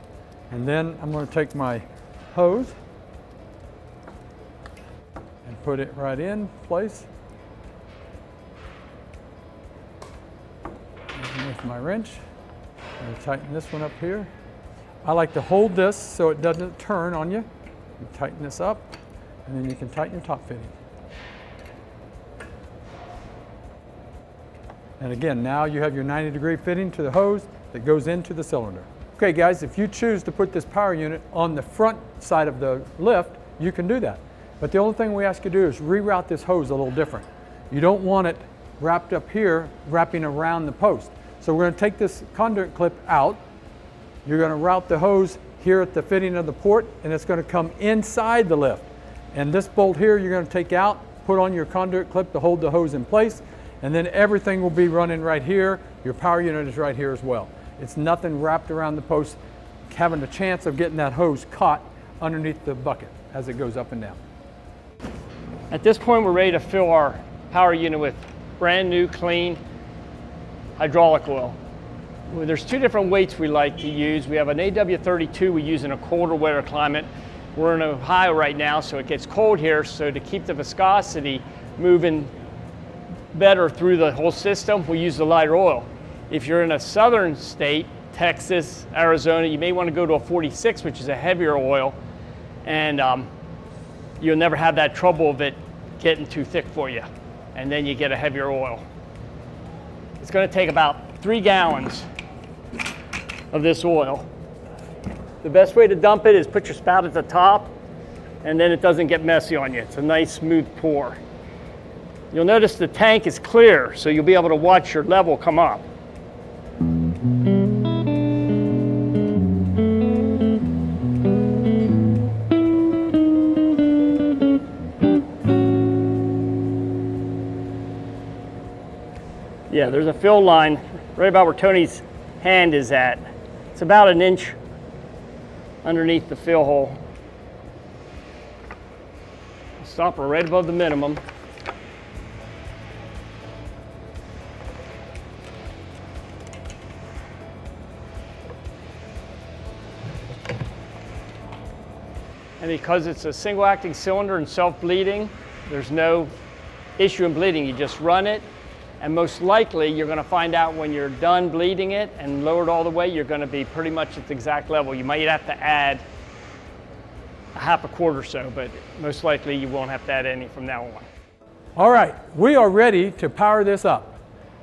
And then I'm going to take my hose and put it right in place. And with my wrench, I'm going to tighten this one up here. I like to hold this so it doesn't turn on you. You tighten this up, and then you can tighten your top fitting. And again, now you have your 90-degree fitting to the hose that goes into the cylinder. Okay guys, if you choose to put this power unit on the front side of the lift, you can do that. But the only thing we ask you to do is reroute this hose a little different. You don't want it wrapped up here, wrapping around the post. So we're going to take this conduit clip out. You're going to route the hose here at the fitting of the port, and it's going to come inside the lift. And this bolt here you're going to take out, put on your conduit clip to hold the hose in place, and then everything will be running right here. Your power unit is right here as well. It's nothing wrapped around the post, having a chance of getting that hose caught underneath the bucket as it goes up and down. At this point, we're ready to fill our power unit with brand new, clean hydraulic oil. Well, there's two different weights we like to use. We have an AW32 we use in a colder weather climate. We're in Ohio right now, so it gets cold here, so to keep the viscosity moving better through the whole system, we use the lighter oil. If you're in a southern state, Texas, Arizona, you may want to go to a 46, which is a heavier oil, and you'll never have that trouble of it getting too thick for you, and then you get a heavier oil. It's going to take about 3 gallons of this oil. The best way to dump it is put your spout at the top, and then it doesn't get messy on you. It's a nice smooth pour. You'll notice the tank is clear, so you'll be able to watch your level come up. Yeah, there's a fill line right about where Tony's hand is at. It's about 1 inch underneath the fill hole. Stop her right above the minimum. And because it's a single acting cylinder and self-bleeding, there's no issue in bleeding. You just run it, and most likely you're going to find out when you're done bleeding it and lowered all the way, you're going to be pretty much at the exact level. You might have to add a half a quart or so, but most likely you won't have to add any from now on. All right, we are ready to power this up.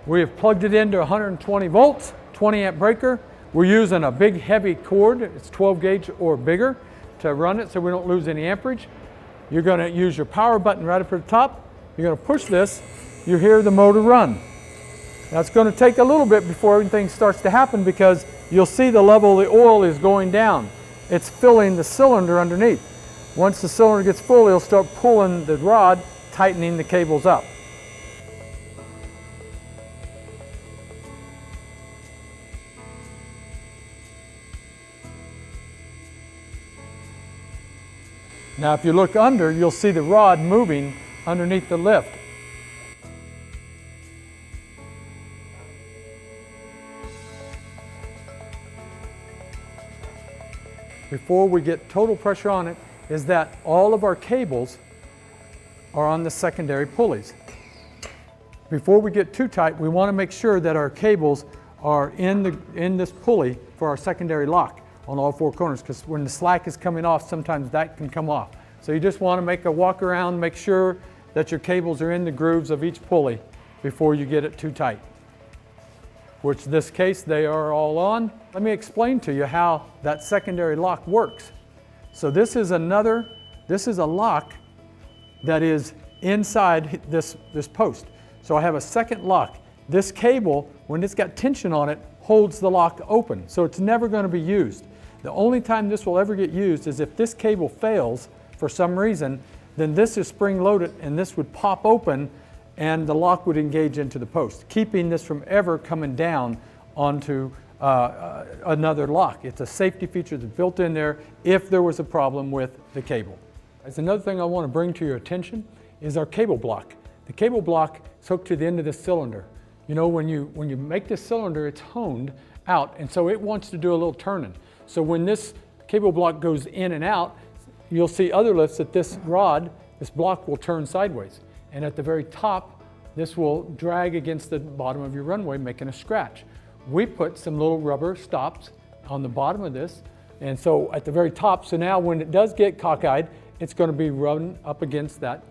We have plugged it into 120 volts, 20 amp breaker. We're using a big heavy cord, it's 12 gauge or bigger, to run it so we don't lose any amperage. You're going to use your power button right up at the top. You're going to push this, you hear the motor run. That's going to take a little bit before everything starts to happen because you'll see the level of the oil is going down. It's filling the cylinder underneath. Once the cylinder gets full, it'll start pulling the rod, tightening the cables up. Now if you look under, you'll see the rod moving underneath the lift. Before we get total pressure on it, is that all of our cables are on the secondary pulleys. Before we get too tight, we want to make sure that our cables are in this pulley for our secondary lock on all 4 corners, because when the slack is coming off, sometimes that can come off. So you just want to make a walk around, make sure that your cables are in the grooves of each pulley before you get it too tight. Which in this case, they are all on. Let me explain to you how that secondary lock works. So this is a lock that is inside this post. So I have a second lock. This cable, when it's got tension on it, holds the lock open. So it's never going to be used. The only time this will ever get used is if this cable fails for some reason, then this is spring loaded and this would pop open and the lock would engage into the post, keeping this from ever coming down onto another lock. It's a safety feature that's built in there if there was a problem with the cable. As another thing I want to bring to your attention is our cable block. The cable block is hooked to the end of this cylinder. You know, when you make this cylinder, it's honed out, and so it wants to do a little turning. So when this cable block goes in and out, you'll see other lifts that this block will turn sideways. And at the very top, this will drag against the bottom of your runway, making a scratch. We put some little rubber stops on the bottom of this, and so at the very top, so now when it does get cockeyed, it's going to be running up against that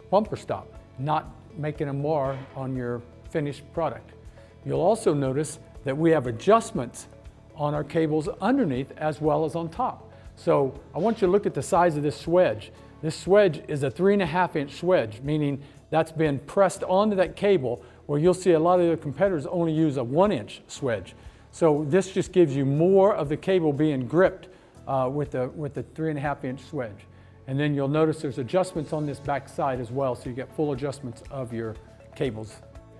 bumper stop, not making a mar on your finished product. You'll also notice that we have adjustments on our cables underneath as well as on top. So I want you to look at the size of this swedge. This swedge is a 3.5-inch swedge, meaning that's been pressed onto that cable, where you'll see a lot of the competitors only use a 1-inch swedge. So this just gives you more of the cable being gripped with the 3.5-inch swedge. And then you'll notice there's adjustments on this back side as well, so you get full adjustments of your cables.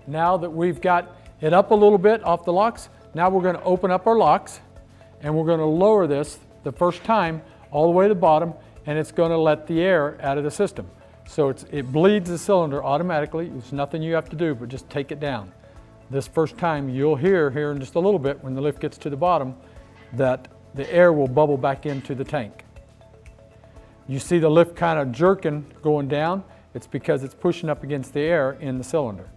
Now that we've got it up a little bit off the locks, now we're going to open up our locks and we're going to lower this the first time all the way to the bottom, and it's going to let the air out of the system. So it bleeds the cylinder automatically. There's nothing you have to do but just take it down. This first time you'll hear here in just a little bit when the lift gets to the bottom that the air will bubble back into the tank. You see the lift kind of jerking going down. It's because it's pushing up against the air in the cylinder.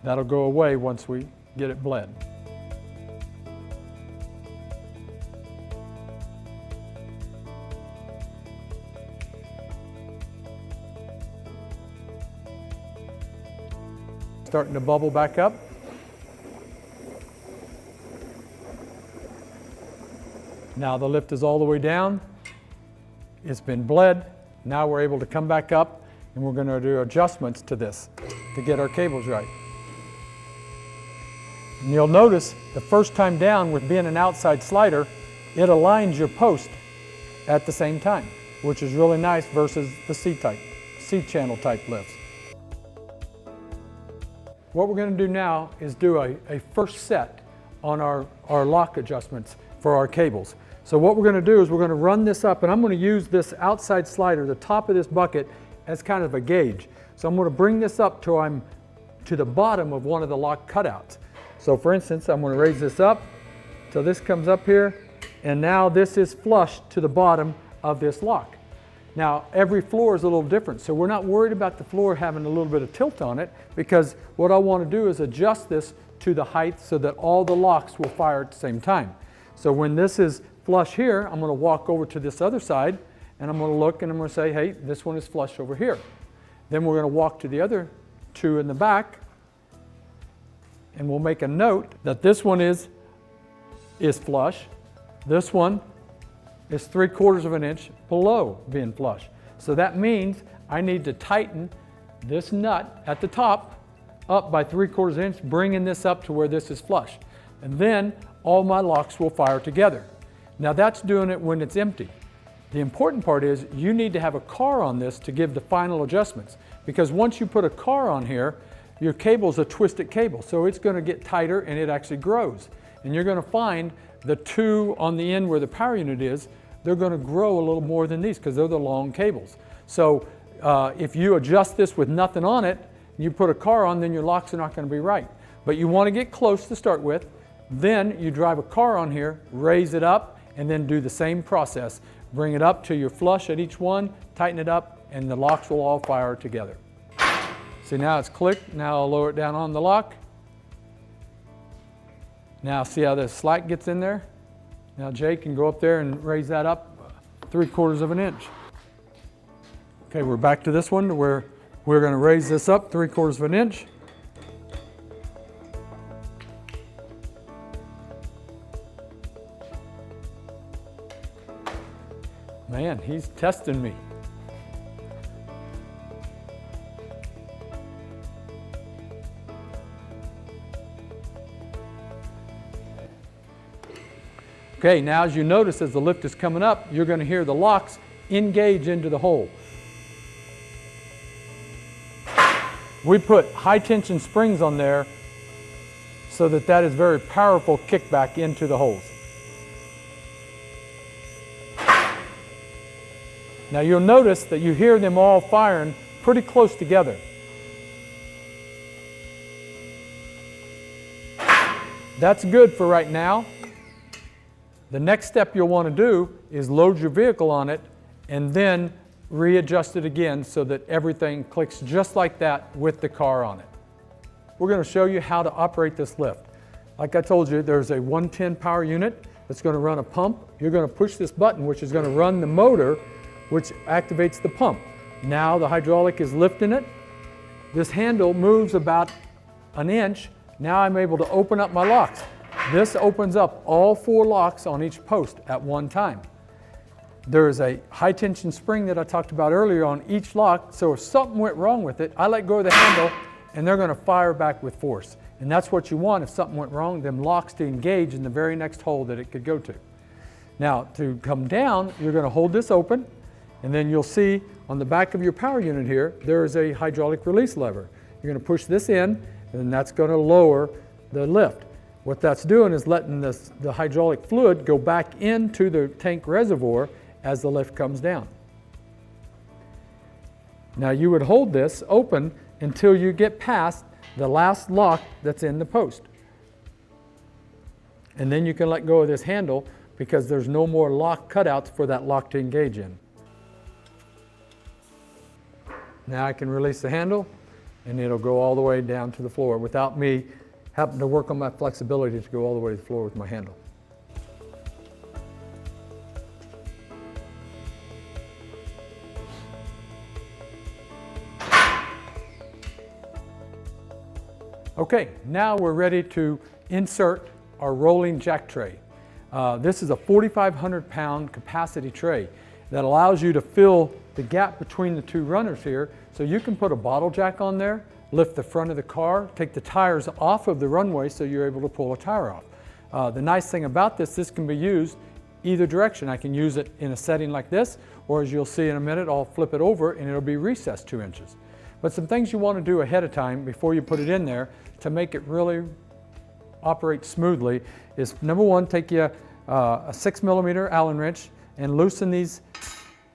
That'll go away once we get it bled. Starting to bubble back up. Now the lift is all the way down. It's been bled. Now we're able to come back up and we're going to do adjustments to this to get our cables right. And you'll notice the first time down, with being an outside slider, it aligns your post at the same time, which is really nice versus the C-channel type lifts. What we're going to do now is do a first set on our lock adjustments for our cables. So what we're going to do is we're going to run this up, and I'm going to use this outside slider, the top of this bucket, as kind of a gauge. So I'm going to bring this up till I'm to the bottom of one of the lock cutouts. So for instance, I'm going to raise this up till this comes up here, and now this is flush to the bottom of this lock. Now every floor is a little different, so we're not worried about the floor having a little bit of tilt on it, because what I want to do is adjust this to the height so that all the locks will fire at the same time. So when this is flush here, I'm going to walk over to this other side and I'm going to look and I'm going to say, hey, this one is flush over here. Then we're going to walk to the other two in the back and we'll make a note that this one is flush. This one is 3/4 of an inch below being flush. So that means I need to tighten this nut at the top up by 3/4 inch, bringing this up to where this is flush. And then all my locks will fire together. Now that's doing it when it's empty. The important part is you need to have a car on this to give the final adjustments, because once you put a car on here, your cable's a twisted cable, so it's going to get tighter and it actually grows. And you're going to find the two on the end where the power unit is, they're going to grow a little more than these because they're the long cables. So if you adjust this with nothing on it, you put a car on, then your locks are not going to be right. But you want to get close to start with, then you drive a car on here, raise it up, and then do the same process. Bring it up to your flush at each one, tighten it up, and the locks will all fire together. See, now it's clicked. Now I'll lower it down on the lock. Now see how the slack gets in there? Now Jay can go up there and raise that up 3/4 of an inch. Okay, we're back to this one where we're going to raise this up 3/4 of an inch. Man, he's testing me. Okay, now as you notice, as the lift is coming up, you're going to hear the locks engage into the hole. We put high tension springs on there so that is very powerful kickback into the holes. Now you'll notice that you hear them all firing pretty close together. That's good for right now. The next step you'll want to do is load your vehicle on it and then readjust it again so that everything clicks just like that with the car on it. We're going to show you how to operate this lift. Like I told you, there's a 110 power unit that's going to run a pump. You're going to push this button, which is going to run the motor, which activates the pump. Now the hydraulic is lifting it. This handle moves about an inch, now I'm able to open up my locks. This opens up all 4 locks on each post at one time. There is a high tension spring that I talked about earlier on each lock, so if something went wrong with it, I let go of the handle and they're going to fire back with force. And that's what you want if something went wrong, them locks to engage in the very next hole that it could go to. Now to come down, you're going to hold this open, and then you'll see on the back of your power unit here, there is a hydraulic release lever. You're going to push this in, and that's going to lower the lift. What that's doing is letting the hydraulic fluid go back into the tank reservoir as the lift comes down. Now you would hold this open until you get past the last lock that's in the post. And then you can let go of this handle because there's no more lock cutouts for that lock to engage in. Now I can release the handle and it'll go all the way down to the floor without me having to work on my flexibility to go all the way to the floor with my handle. Okay, now we're ready to insert our rolling jack tray. This is a 4,500 pound capacity tray that allows you to fill the gap between the 2 runners here, so you can put a bottle jack on there, lift the front of the car, take the tires off of the runway so you're able to pull a tire off. The nice thing about this can be used either direction. I can use it in a setting like this, or as you'll see in a minute, I'll flip it over and it'll be recessed 2 inches. But some things you want to do ahead of time before you put it in there to make it really operate smoothly is, number 1, take you a 6mm Allen wrench and loosen these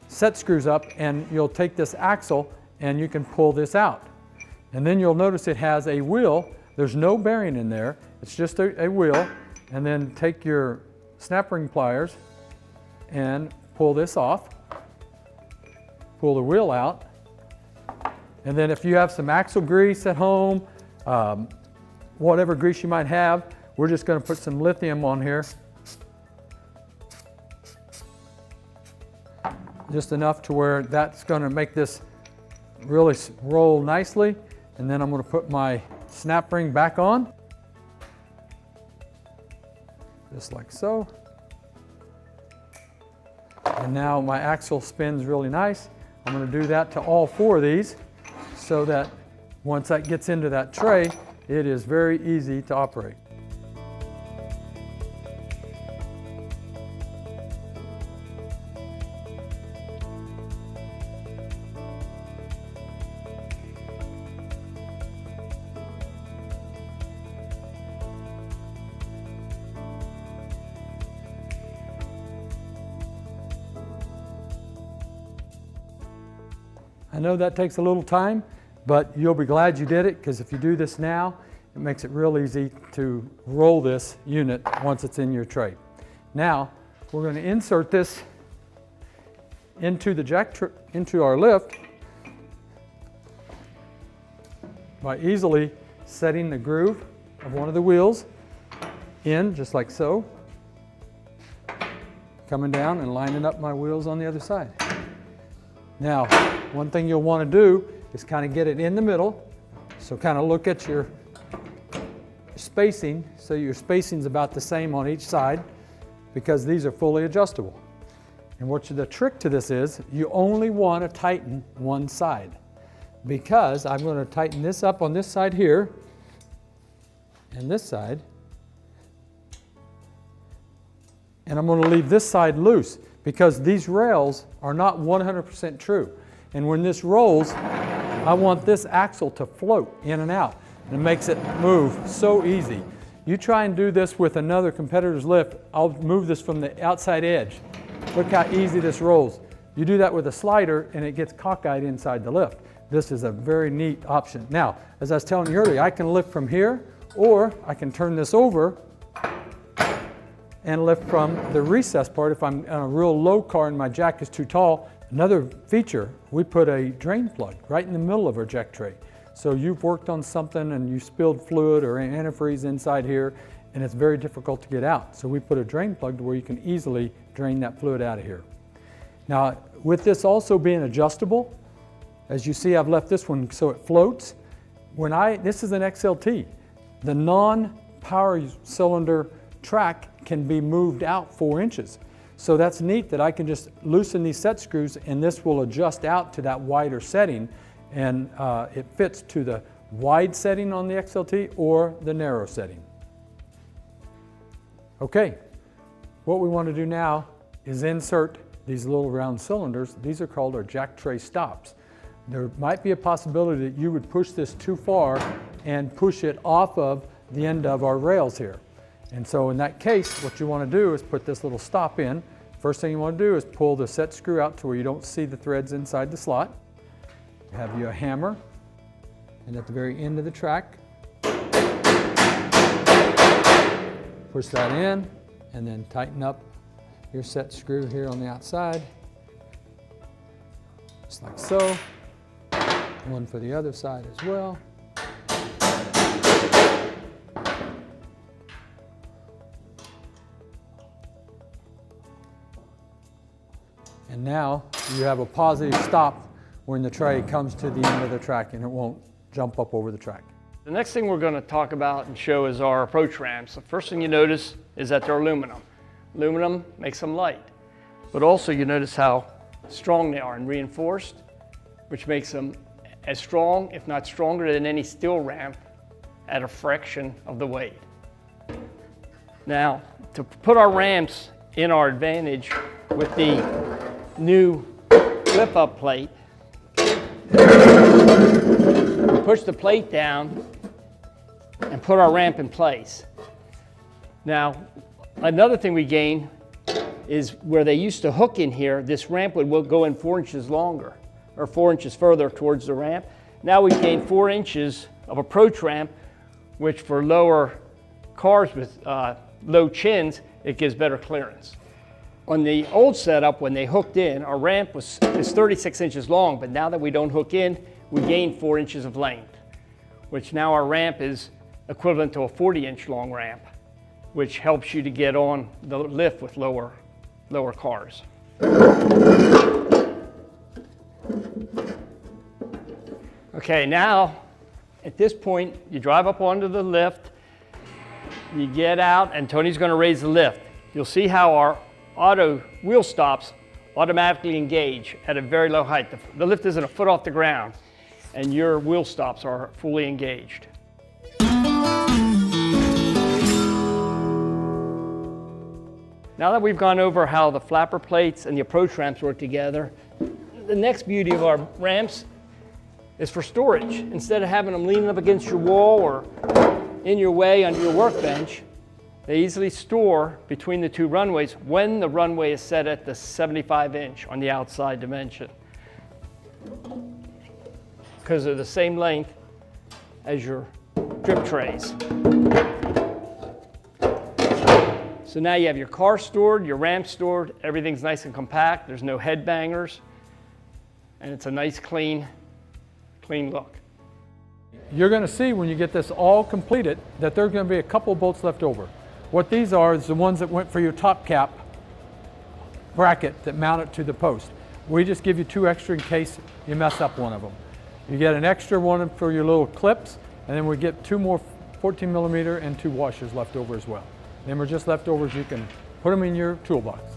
set screws up, and you'll take this axle and you can pull this out. And then you'll notice it has a wheel. There's no bearing in there. It's just a wheel. And then take your snap ring pliers and pull this off. Pull the wheel out. And then if you have some axle grease at home, whatever grease you might have, we're just going to put some lithium on here. Just enough to where that's going to make this really roll nicely. And then I'm going to put my snap ring back on, just like so. And now my axle spins really nice. I'm going to do that to all 4 of these so that once that gets into that tray, it is very easy to operate. I know that takes a little time, but you'll be glad you did it, because if you do this now, it makes it real easy to roll this unit once it's in your tray. Now, we're going to insert this into the into our lift by easily setting the groove of one of the wheels in, just like so, coming down and lining up my wheels on the other side. Now, one thing you'll want to do is kind of get it in the middle. So kind of look at your spacing. So your spacing is about the same on each side, because these are fully adjustable. And the trick to this is you only want to tighten one side, because I'm going to tighten this up on this side here and this side. And I'm going to leave this side loose, because these rails are not 100% true. And when this rolls, I want this axle to float in and out. And it makes it move so easy. You try and do this with another competitor's lift, I'll move this from the outside edge. Look how easy this rolls. You do that with a slider and it gets cockeyed inside the lift. This is a very neat option. Now, as I was telling you earlier, I can lift from here, or I can turn this over and lift from the recess part if I'm on a real low car and my jack is too tall. Another feature, we put a drain plug right in the middle of our jack tray. So you've worked on something and you spilled fluid or antifreeze inside here, and it's very difficult to get out. So we put a drain plug to where you can easily drain that fluid out of here. Now, with this also being adjustable, as you see, I've left this one so it floats. This is an XLT. The non-power cylinder track can be moved out 4 inches. So that's neat that I can just loosen these set screws and this will adjust out to that wider setting, and it fits to the wide setting on the XLT or the narrow setting. Okay, what we want to do now is insert these little round cylinders. These are called our jack tray stops. There might be a possibility that you would push this too far and push it off of the end of our rails here. And so in that case, what you want to do is put this little stop in. First thing you want to do is pull the set screw out to where you don't see the threads inside the slot. Have you a hammer, and at the very end of the track, push that in and then tighten up your set screw here on the outside, just like so. One for the other side as well. And now you have a positive stop when the tray comes to the end of the track and it won't jump up over the track. The next thing we're going to talk about and show is our approach ramps. The first thing you notice is that they're aluminum. Aluminum makes them light, but also you notice how strong they are and reinforced, which makes them as strong, if not stronger, than any steel ramp at a fraction of the weight. Now, to put our ramps in our advantage with the new flip-up plate, we push the plate down and put our ramp in place. Now, another thing we gain is where they used to hook in here, this ramp would go in 4 inches longer, or 4 inches further towards the ramp. Now we've gained 4 inches of approach ramp, which for lower cars with low chins, it gives better clearance. On the old setup, when they hooked in, our ramp is 36 inches long, but now that we don't hook in, we gain 4 inches of length, which now our ramp is equivalent to a 40-inch long ramp, which helps you to get on the lift with lower cars. Okay, now at this point, you drive up onto the lift, you get out, and Tony's going to raise the lift. You'll see how our auto wheel stops automatically engage at a very low height. The lift isn't a foot off the ground, and your wheel stops are fully engaged. Now that we've gone over how the flapper plates and the approach ramps work together, the next beauty of our ramps is for storage. Instead of having them leaning up against your wall or in your way under your workbench, they easily store between the two runways when the runway is set at the 75-inch on the outside dimension, because they're the same length as your drip trays. So now you have your car stored, your ramp stored, everything's nice and compact, there's no head bangers, and it's a nice clean look. You're going to see when you get this all completed that there's going to be a couple bolts left over. What these are is the ones that went for your top cap bracket that mount it to the post. We just give you 2 extra in case you mess up one of them. You get an extra one for your little clips, and then we get 2 more 14mm and 2 washers left over as well. Then we're just leftovers, you can put them in your toolbox.